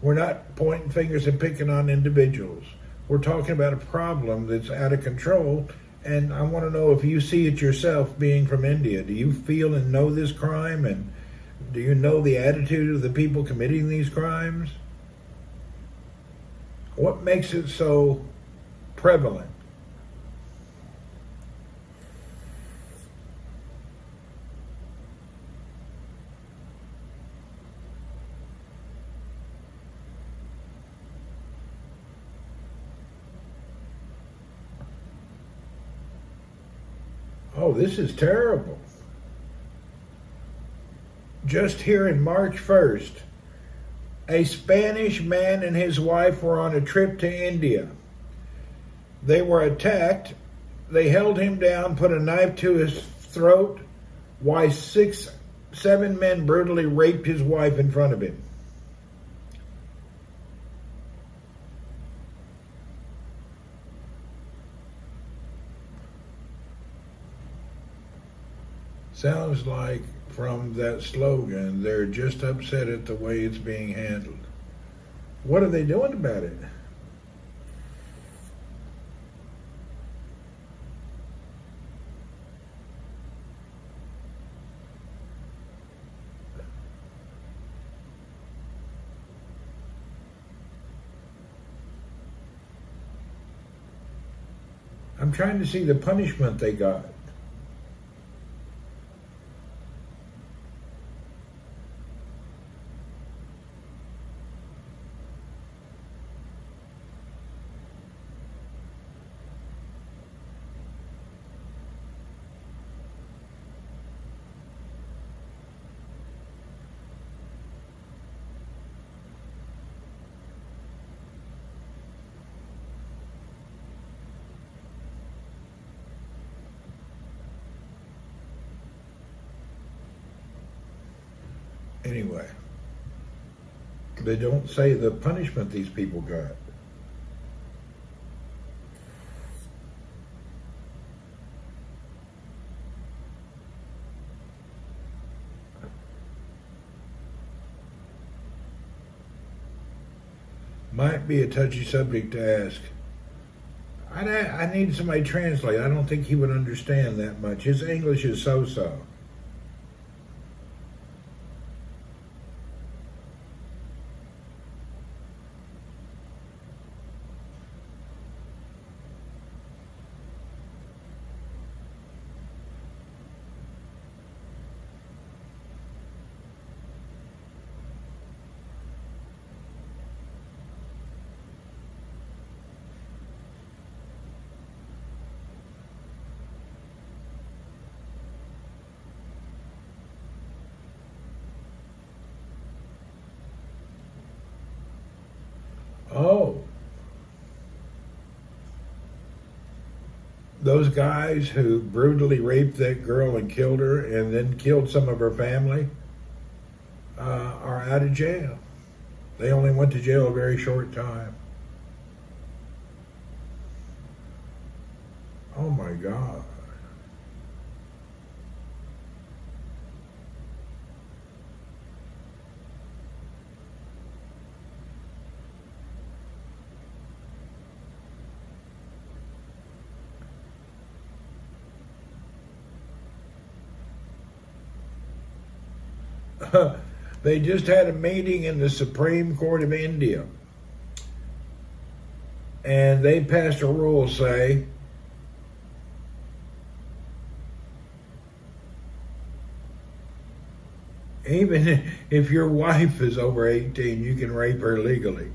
S1: We're not pointing fingers and picking on individuals. We're talking about a problem that's out of control, and I want to know if you see it yourself being from India. Do you feel and know this crime, and do you know the attitude of the people committing these crimes? What makes it so prevalent? Oh, this is terrible. Just here in March 1st, a Spanish man and his wife were on a trip to India. They were attacked. They held him down, put a knife to his throat, while 7 men brutally raped his wife in front of him. Sounds like from that slogan, they're just upset at the way it's being handled. What are they doing about it? I'm trying to see the punishment they got. Anyway, they don't say the punishment these people got. Might be a touchy subject to ask. I need somebody to translate. I don't think he would understand that much. His English is so-so. Oh, those guys who brutally raped that girl and killed her and then killed some of her family are out of jail. They only went to jail a very short time. Oh my God. They just had a meeting in the Supreme Court of India, and they passed a rule say even if your wife is over 18, you can rape her legally.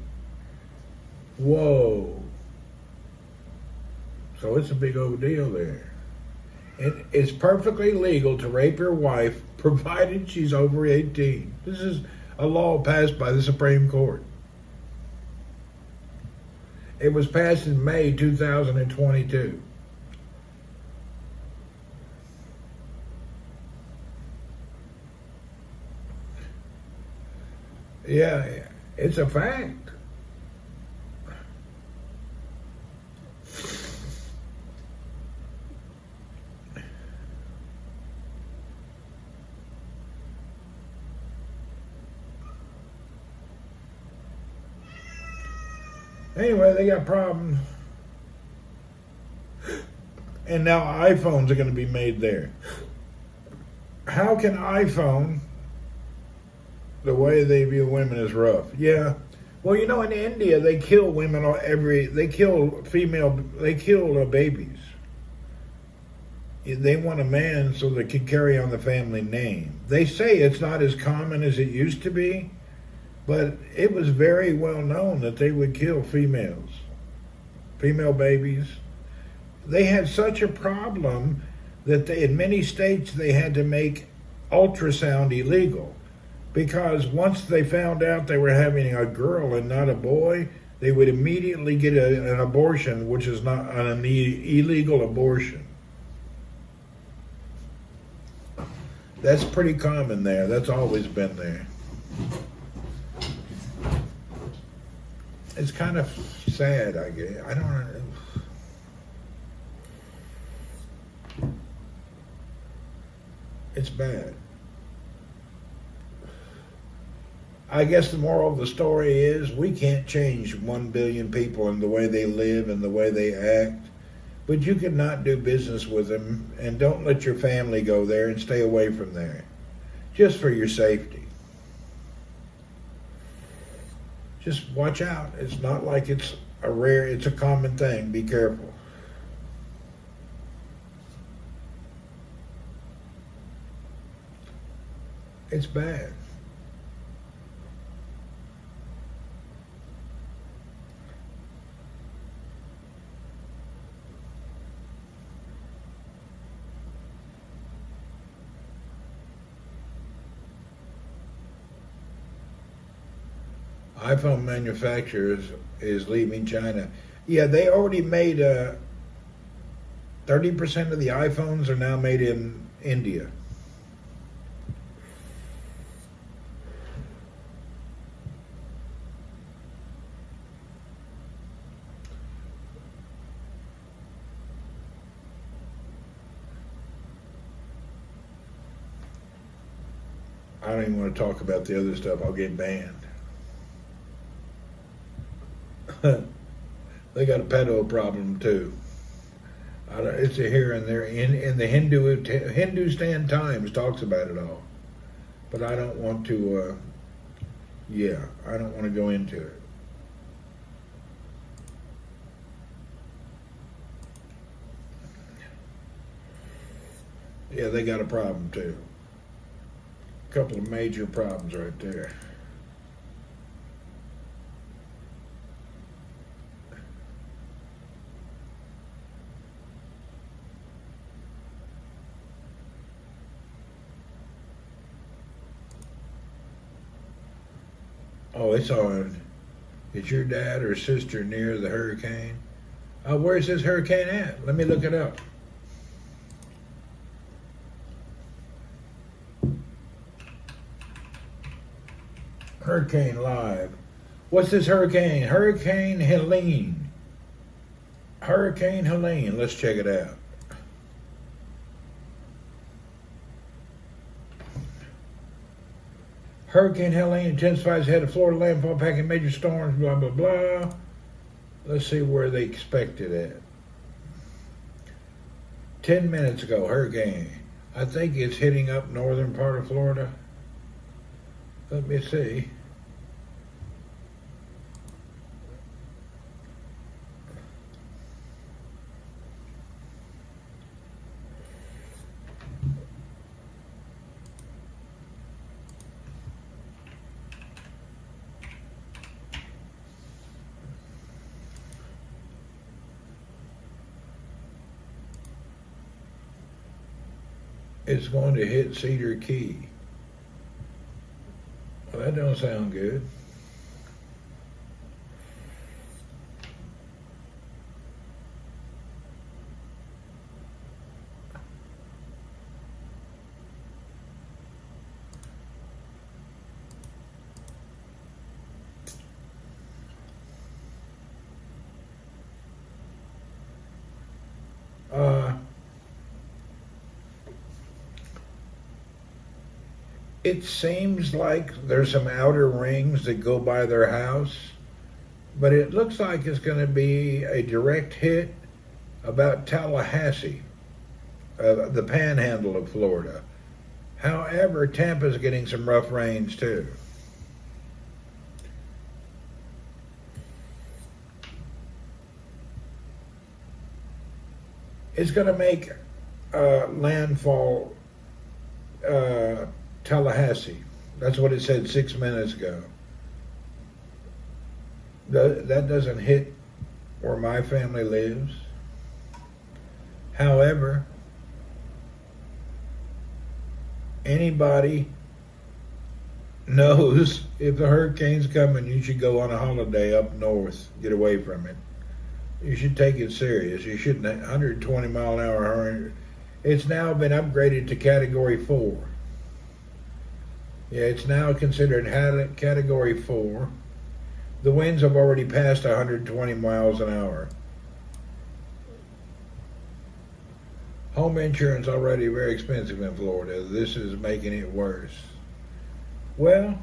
S1: Whoa. So it's a big old deal there. It's perfectly legal to rape your wife provided she's over 18. This is a law passed by the Supreme Court. It was passed in May 2022. Yeah, it's a fact. Anyway, they got problems. And now iPhones are going to be made there. How can iPhone, the way they view women, is rough? Yeah. Well, you know, in India, they kill women they kill babies. They want a man so they can carry on the family name. They say it's not as common as it used to be, but it was very well known that they would kill female babies. They had such a problem that in many states they had to make ultrasound illegal, because once they found out they were having a girl and not a boy, they would immediately get an abortion, which is not an illegal abortion. That's pretty common there. That's always been there. It's kind of sad, I guess. I don't know. It's bad. I guess the moral of the story is we can't change 1 billion people and the way they live and the way they act, but you can not do business with them, and don't let your family go there, and stay away from there, just for your safety. Just watch out. It's not like it's a common thing. Be careful. It's bad. iPhone manufacturers is leaving China. Yeah, they already made 30% of the iPhones are now made in India. I don't even want to talk about the other stuff. I'll get banned. They got a pedo problem too. It's a here and there. In the Hindustan Times talks about it all, but I don't want to. I don't want to go into it. Yeah, they got a problem too. A couple of major problems right there. Oh, it's on. Is your dad or sister near the hurricane? Where's this hurricane at? Let me look it up. Hurricane live. What's this hurricane? Hurricane Helene. Hurricane Helene. Let's check it out. Hurricane Helene intensifies ahead of Florida landfall, packing major storms, blah, blah, blah. Let's see where they expect it at. 10 minutes ago, hurricane. I think it's hitting up northern part of Florida. Let me see. It's going to hit Cedar Key. Well, that don't sound good. It seems like there's some outer rings that go by their house, but it looks like it's going to be a direct hit about Tallahassee, the panhandle of Florida. However, Tampa's getting some rough rains too. It's going to make landfall Tallahassee. That's what it said 6 minutes ago. That doesn't hit where my family lives. However, anybody knows if the hurricane's coming, you should go on a holiday up north, get away from it. You should take it serious. You shouldn't. 120 mile an hour hurricane. It's now been upgraded to Category 4. Yeah, it's now considered Category 4. The winds have already passed 120 miles an hour. Home insurance already very expensive in Florida. This is making it worse. Well,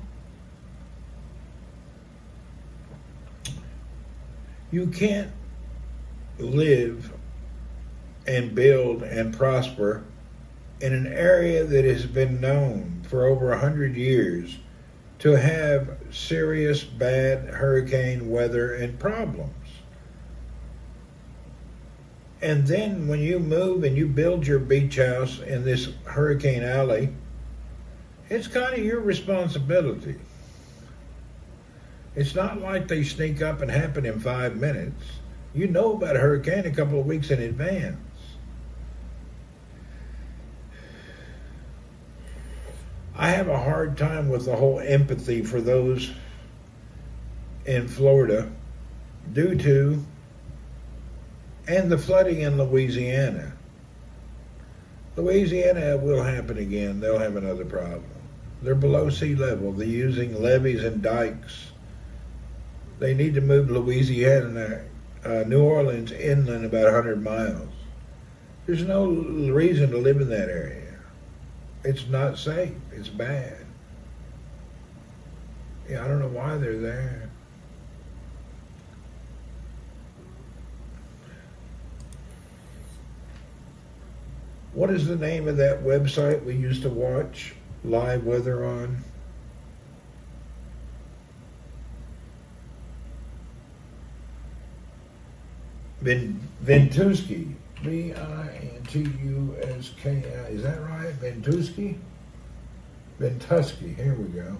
S1: you can't live and build and prosper in an area that has been known for over 100 years to have serious bad hurricane weather and problems. And then when you move and you build your beach house in this hurricane alley, it's kind of your responsibility. It's not like they sneak up and happen in 5 minutes. You know about a hurricane a couple of weeks in advance. I have a hard time with the whole empathy for those in Florida due to, and the flooding in Louisiana. Louisiana will happen again. They'll have another problem. They're below sea level. They're using levees and dikes. They need to move Louisiana, New Orleans inland about 100 miles. There's no reason to live in that area. It's not safe. It's bad. Yeah, I don't know why they're there. What is the name of that website we used to watch live weather on? Ventuski. Vintuski. Is that right? Ventuski? Ventuski. Here we go.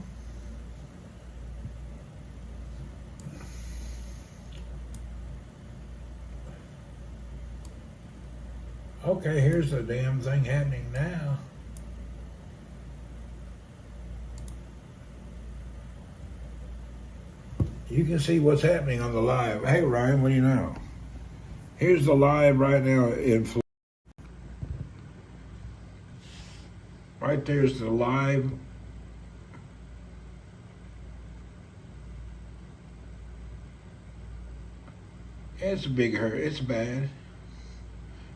S1: Okay, here's the damn thing happening now. You can see what's happening on the live. Hey, Ryan, what do you know? Here's the live right now in Florida. Right there's the live. It's a big hurt. It's bad.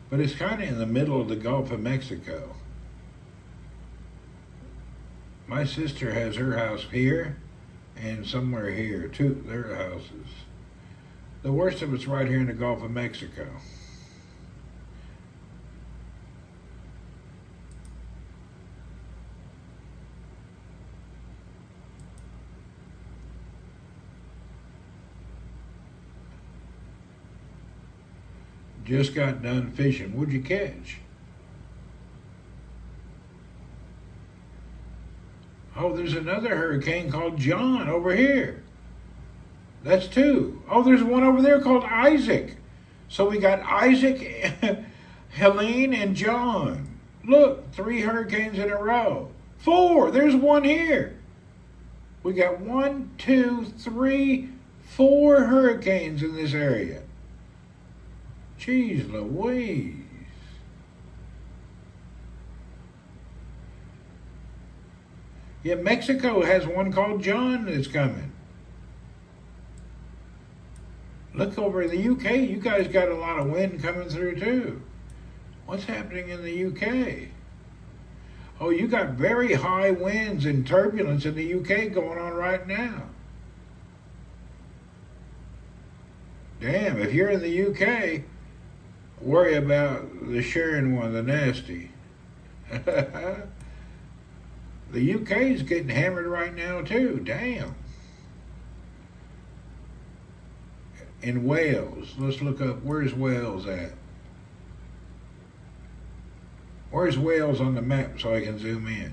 S1: But it's kind of in the middle of the Gulf of Mexico. My sister has her house here and somewhere here, two their houses. The worst of it's right here in the Gulf of Mexico. Just got done fishing. What'd you catch? Oh, there's another hurricane called John over here. That's two. Oh, there's one over there called Isaac. So we got Isaac, Helene, and John. Look, 3 hurricanes in a row. 4. There's one here. We got 1, 2, 3, 4 hurricanes in this area. Jeez Louise. Yeah, Mexico has one called John that's coming. Look over in the UK, you guys got a lot of wind coming through too. What's happening in the UK? Oh, you got very high winds and turbulence in the UK going on right now. Damn, if you're in the UK, worry about the Sharon one, the nasty. The UK's getting hammered right now too. Damn. In Wales, let's look up, where's Wales at? Where's Wales on the map so I can zoom in?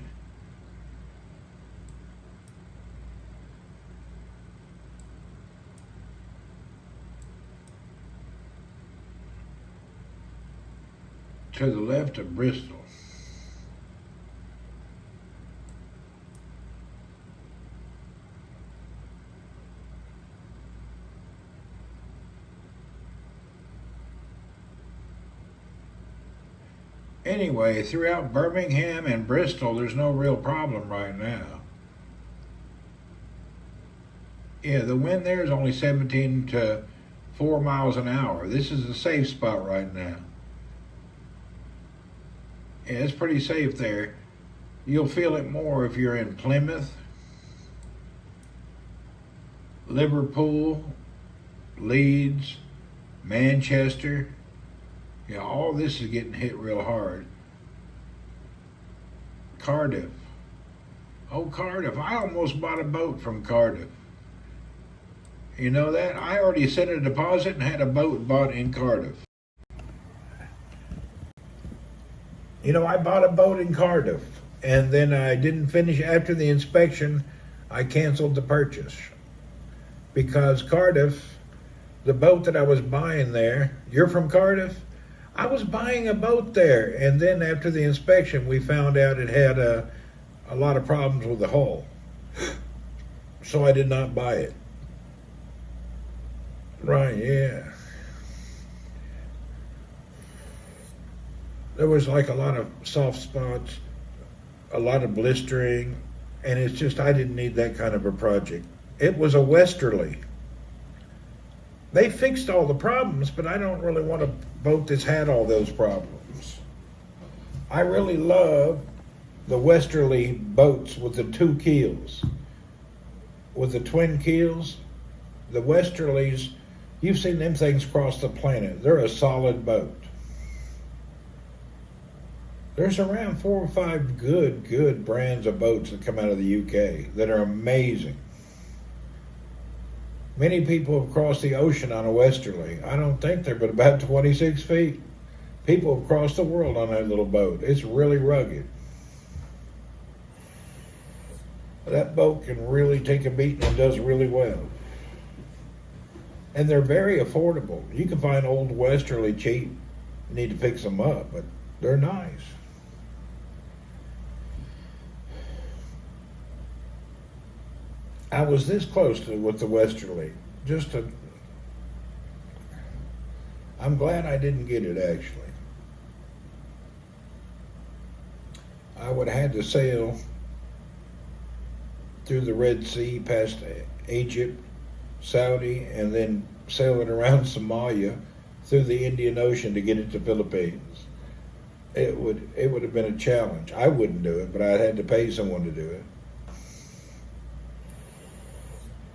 S1: To the left of Bristol. Anyway, throughout Birmingham and Bristol, there's no real problem right now. Yeah, the wind there is only 17 to 4 miles an hour. This is a safe spot right now. Yeah, it's pretty safe there. You'll feel it more if you're in Plymouth, Liverpool, Leeds, Manchester. Yeah, all this is getting hit real hard. Cardiff. Oh, Cardiff. I almost bought a boat from Cardiff. You know that? I already sent a deposit and had a boat bought in Cardiff. You know, I bought a boat in Cardiff, and then I didn't finish after the inspection. I canceled the purchase because Cardiff, the boat that I was buying there, you're from Cardiff? I was buying a boat there, and then after the inspection, we found out it had a lot of problems with the hull. So I did not buy it. Right, yeah. There was like a lot of soft spots, a lot of blistering, and it's just, I didn't need that kind of a project. It was a westerly. They fixed all the problems, but I don't really want a boat that's had all those problems. I really love the westerly boats with the 2 keels. with the twin keels, the Westerlies, you've seen them things cross the planet. They're a solid boat. There's around 4 or 5 good brands of boats that come out of the UK that are amazing. Many people have crossed the ocean on a Westerly. I don't think they're but about 26 feet. People have crossed the world on that little boat. It's really rugged. That boat can really take a beating and does really well. And they're very affordable. You can find old Westerly cheap. You need to fix them up, but they're nice. I was this close to with the Westerly. I'm glad I didn't get it, actually. I would have had to sail through the Red Sea past Egypt, Saudi, and then sailing around Somalia through the Indian Ocean to get it to the Philippines. It would have been a challenge. I wouldn't do it, but I had to pay someone to do it.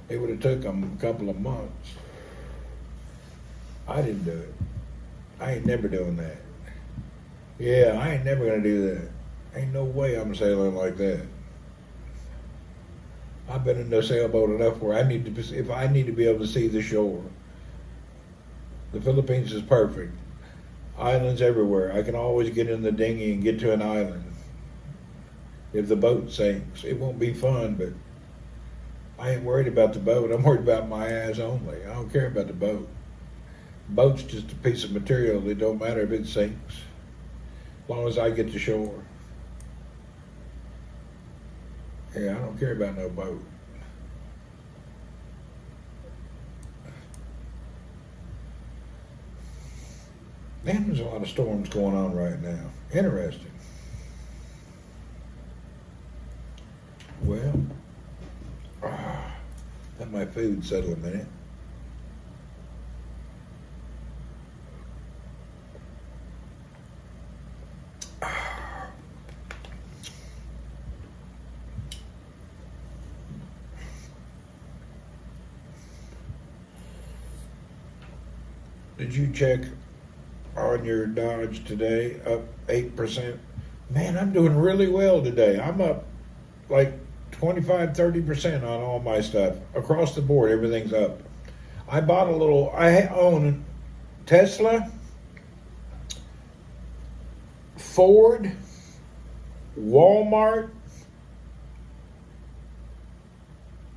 S1: It would have took them a couple of months. I didn't do it. I ain't never doing that. Yeah, I ain't never gonna do that. Ain't no way I'm sailing like that. I've been in the sailboat enough where if I need to be able to see the shore. The Philippines is perfect. Islands everywhere. I can always get in the dinghy and get to an island. If the boat sinks, it won't be fun, but I ain't worried about the boat. I'm worried about my ass only. I don't care about the boat. Boat's just a piece of material. It don't matter if it sinks, as long as I get to shore. Yeah, I don't care about no boat. Man, there's a lot of storms going on right now. Interesting. Well, let my food settle a minute. Did you check on your Dodge today? Up 8%. Man, I'm doing really well today. I'm up like 25-30% on all my stuff. Across the board, everything's up. I own Tesla, Ford, Walmart,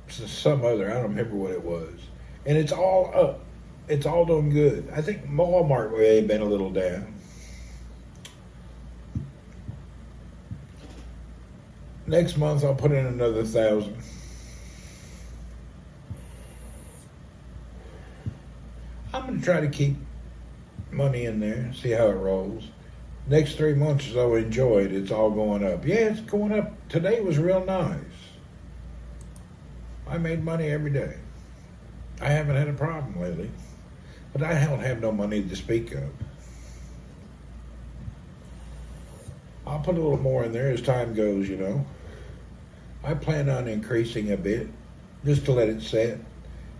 S1: some other, I don't remember what it was. And it's all up. It's all doing good. I think Walmart may have been a little down. Next month I'll put in another 1,000. I'm going to try to keep money in there, see how it rolls. Next 3 months, as I enjoy it, it's all going up. Yeah, it's going up. Today was real nice. I made money every day. I haven't had a problem lately. But I don't have no money to speak of. I'll put a little more in there as time goes, you know. I plan on increasing a bit, just to let it set.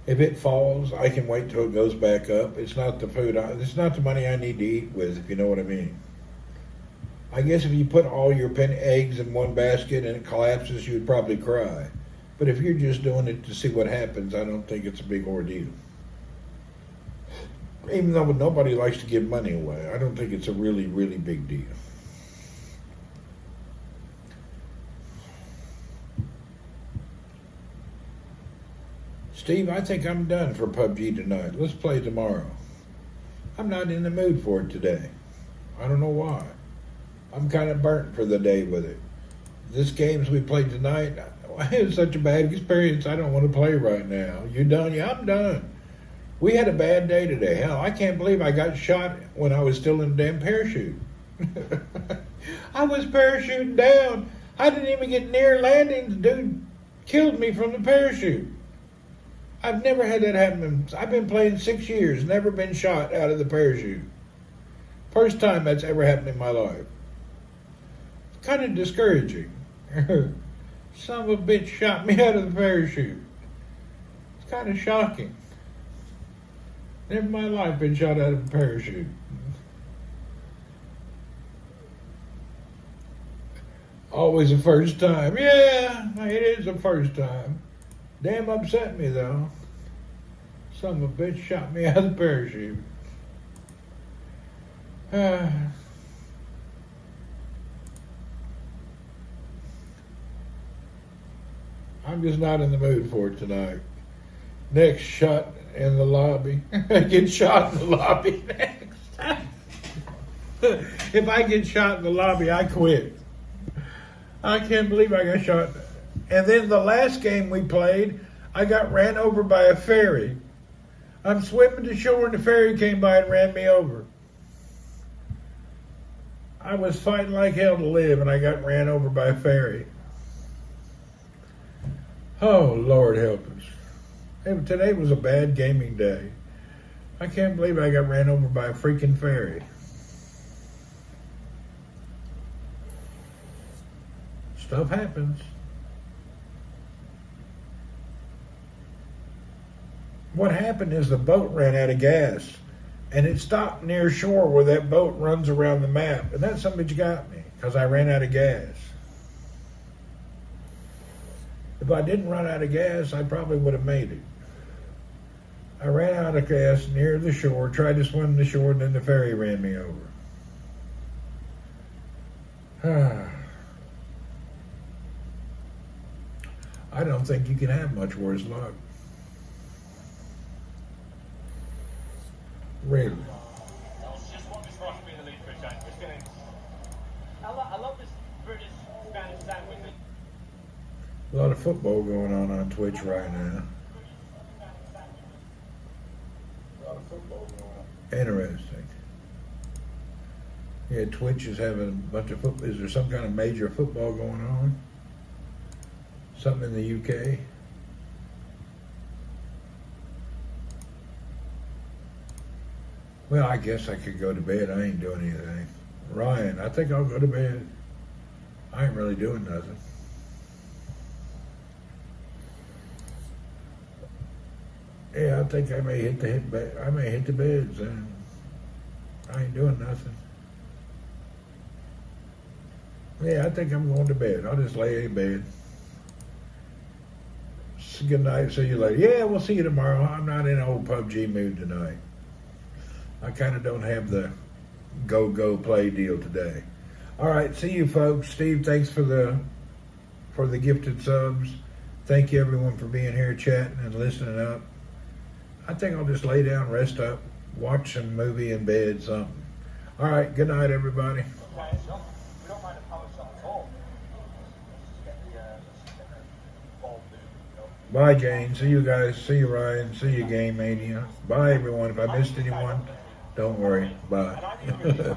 S1: If it falls, I can wait till it goes back up. It's not the food, it's not the money I need to eat with, if you know what I mean. I guess if you put all your eggs in one basket and it collapses, you'd probably cry. But if you're just doing it to see what happens, I don't think it's a big ordeal. Even though nobody likes to give money away, I don't think it's a really, really big deal. Steve, I think I'm done for PUBG tonight. Let's play tomorrow. I'm not in the mood for it today. I don't know why. I'm kind of burnt for the day with it. This games we played tonight, it was such a bad experience. I don't want to play right now. You done? Yeah, I'm done. We had a bad day today. Hell, I can't believe I got shot when I was still in the damn parachute. I was parachuting down. I didn't even get near landing. The dude killed me from the parachute. I've never had that happen. I've been playing 6 years, never been shot out of the parachute. First time that's ever happened in my life. It's kind of discouraging. Son of a bitch shot me out of the parachute. kind of shocking. Never in my life been shot out of a parachute. Always the first time. Yeah, it is the first time. Damn upset me though. Son of a bitch shot me out of the parachute. I'm just not in the mood for it tonight. Next shot in the lobby. I get shot in the lobby next. If I get shot in the lobby, I quit. I can't believe I got shot. And then the last game we played, I got ran over by a ferry. I'm swimming to shore and the ferry came by and ran me over. I was fighting like hell to live and I got ran over by a ferry. Oh, Lord help us. Today was a bad gaming day. I can't believe I got ran over by a freaking ferry. Stuff happens. What happened is the boat ran out of gas and it stopped near shore where that boat runs around the map. And that son of a bitch got me because I ran out of gas. If I didn't run out of gas, I probably would have made it. I ran out of gas near the shore, tried to swim the shore, and then the ferry ran me over. I don't think you can have much worse luck. Really.
S2: I love this British Spanish sandwich.
S1: A lot of football going on Twitch right now. A lot of football going on. Interesting. Yeah, Twitch is having a bunch of football. Is there some kind of major football going on? Something in the UK? Well, I guess I could go to bed. I ain't doing anything. Ryan, I think I'll go to bed. I ain't really doing nothing. Yeah, I think I may hit the beds and I ain't doing nothing. Yeah, I think I'm going to bed. I'll just lay in bed. Good night. See you later. Yeah, we'll see you tomorrow. I'm not in an old PUBG mood tonight. I kind of don't have the go play deal today. All right, see you folks. Steve, thanks for the gifted subs. Thank you everyone for being here chatting and listening up. I think I'll just lay down, rest up, watch some movie in bed, something. All right, good night everybody.
S2: Okay, so we don't mind a power shot at all. Just get the ball through.
S1: Bye, Jane. See you guys. See you, Ryan. See you, Game Mania. Bye, everyone. If I missed anyone, don't worry. Bye.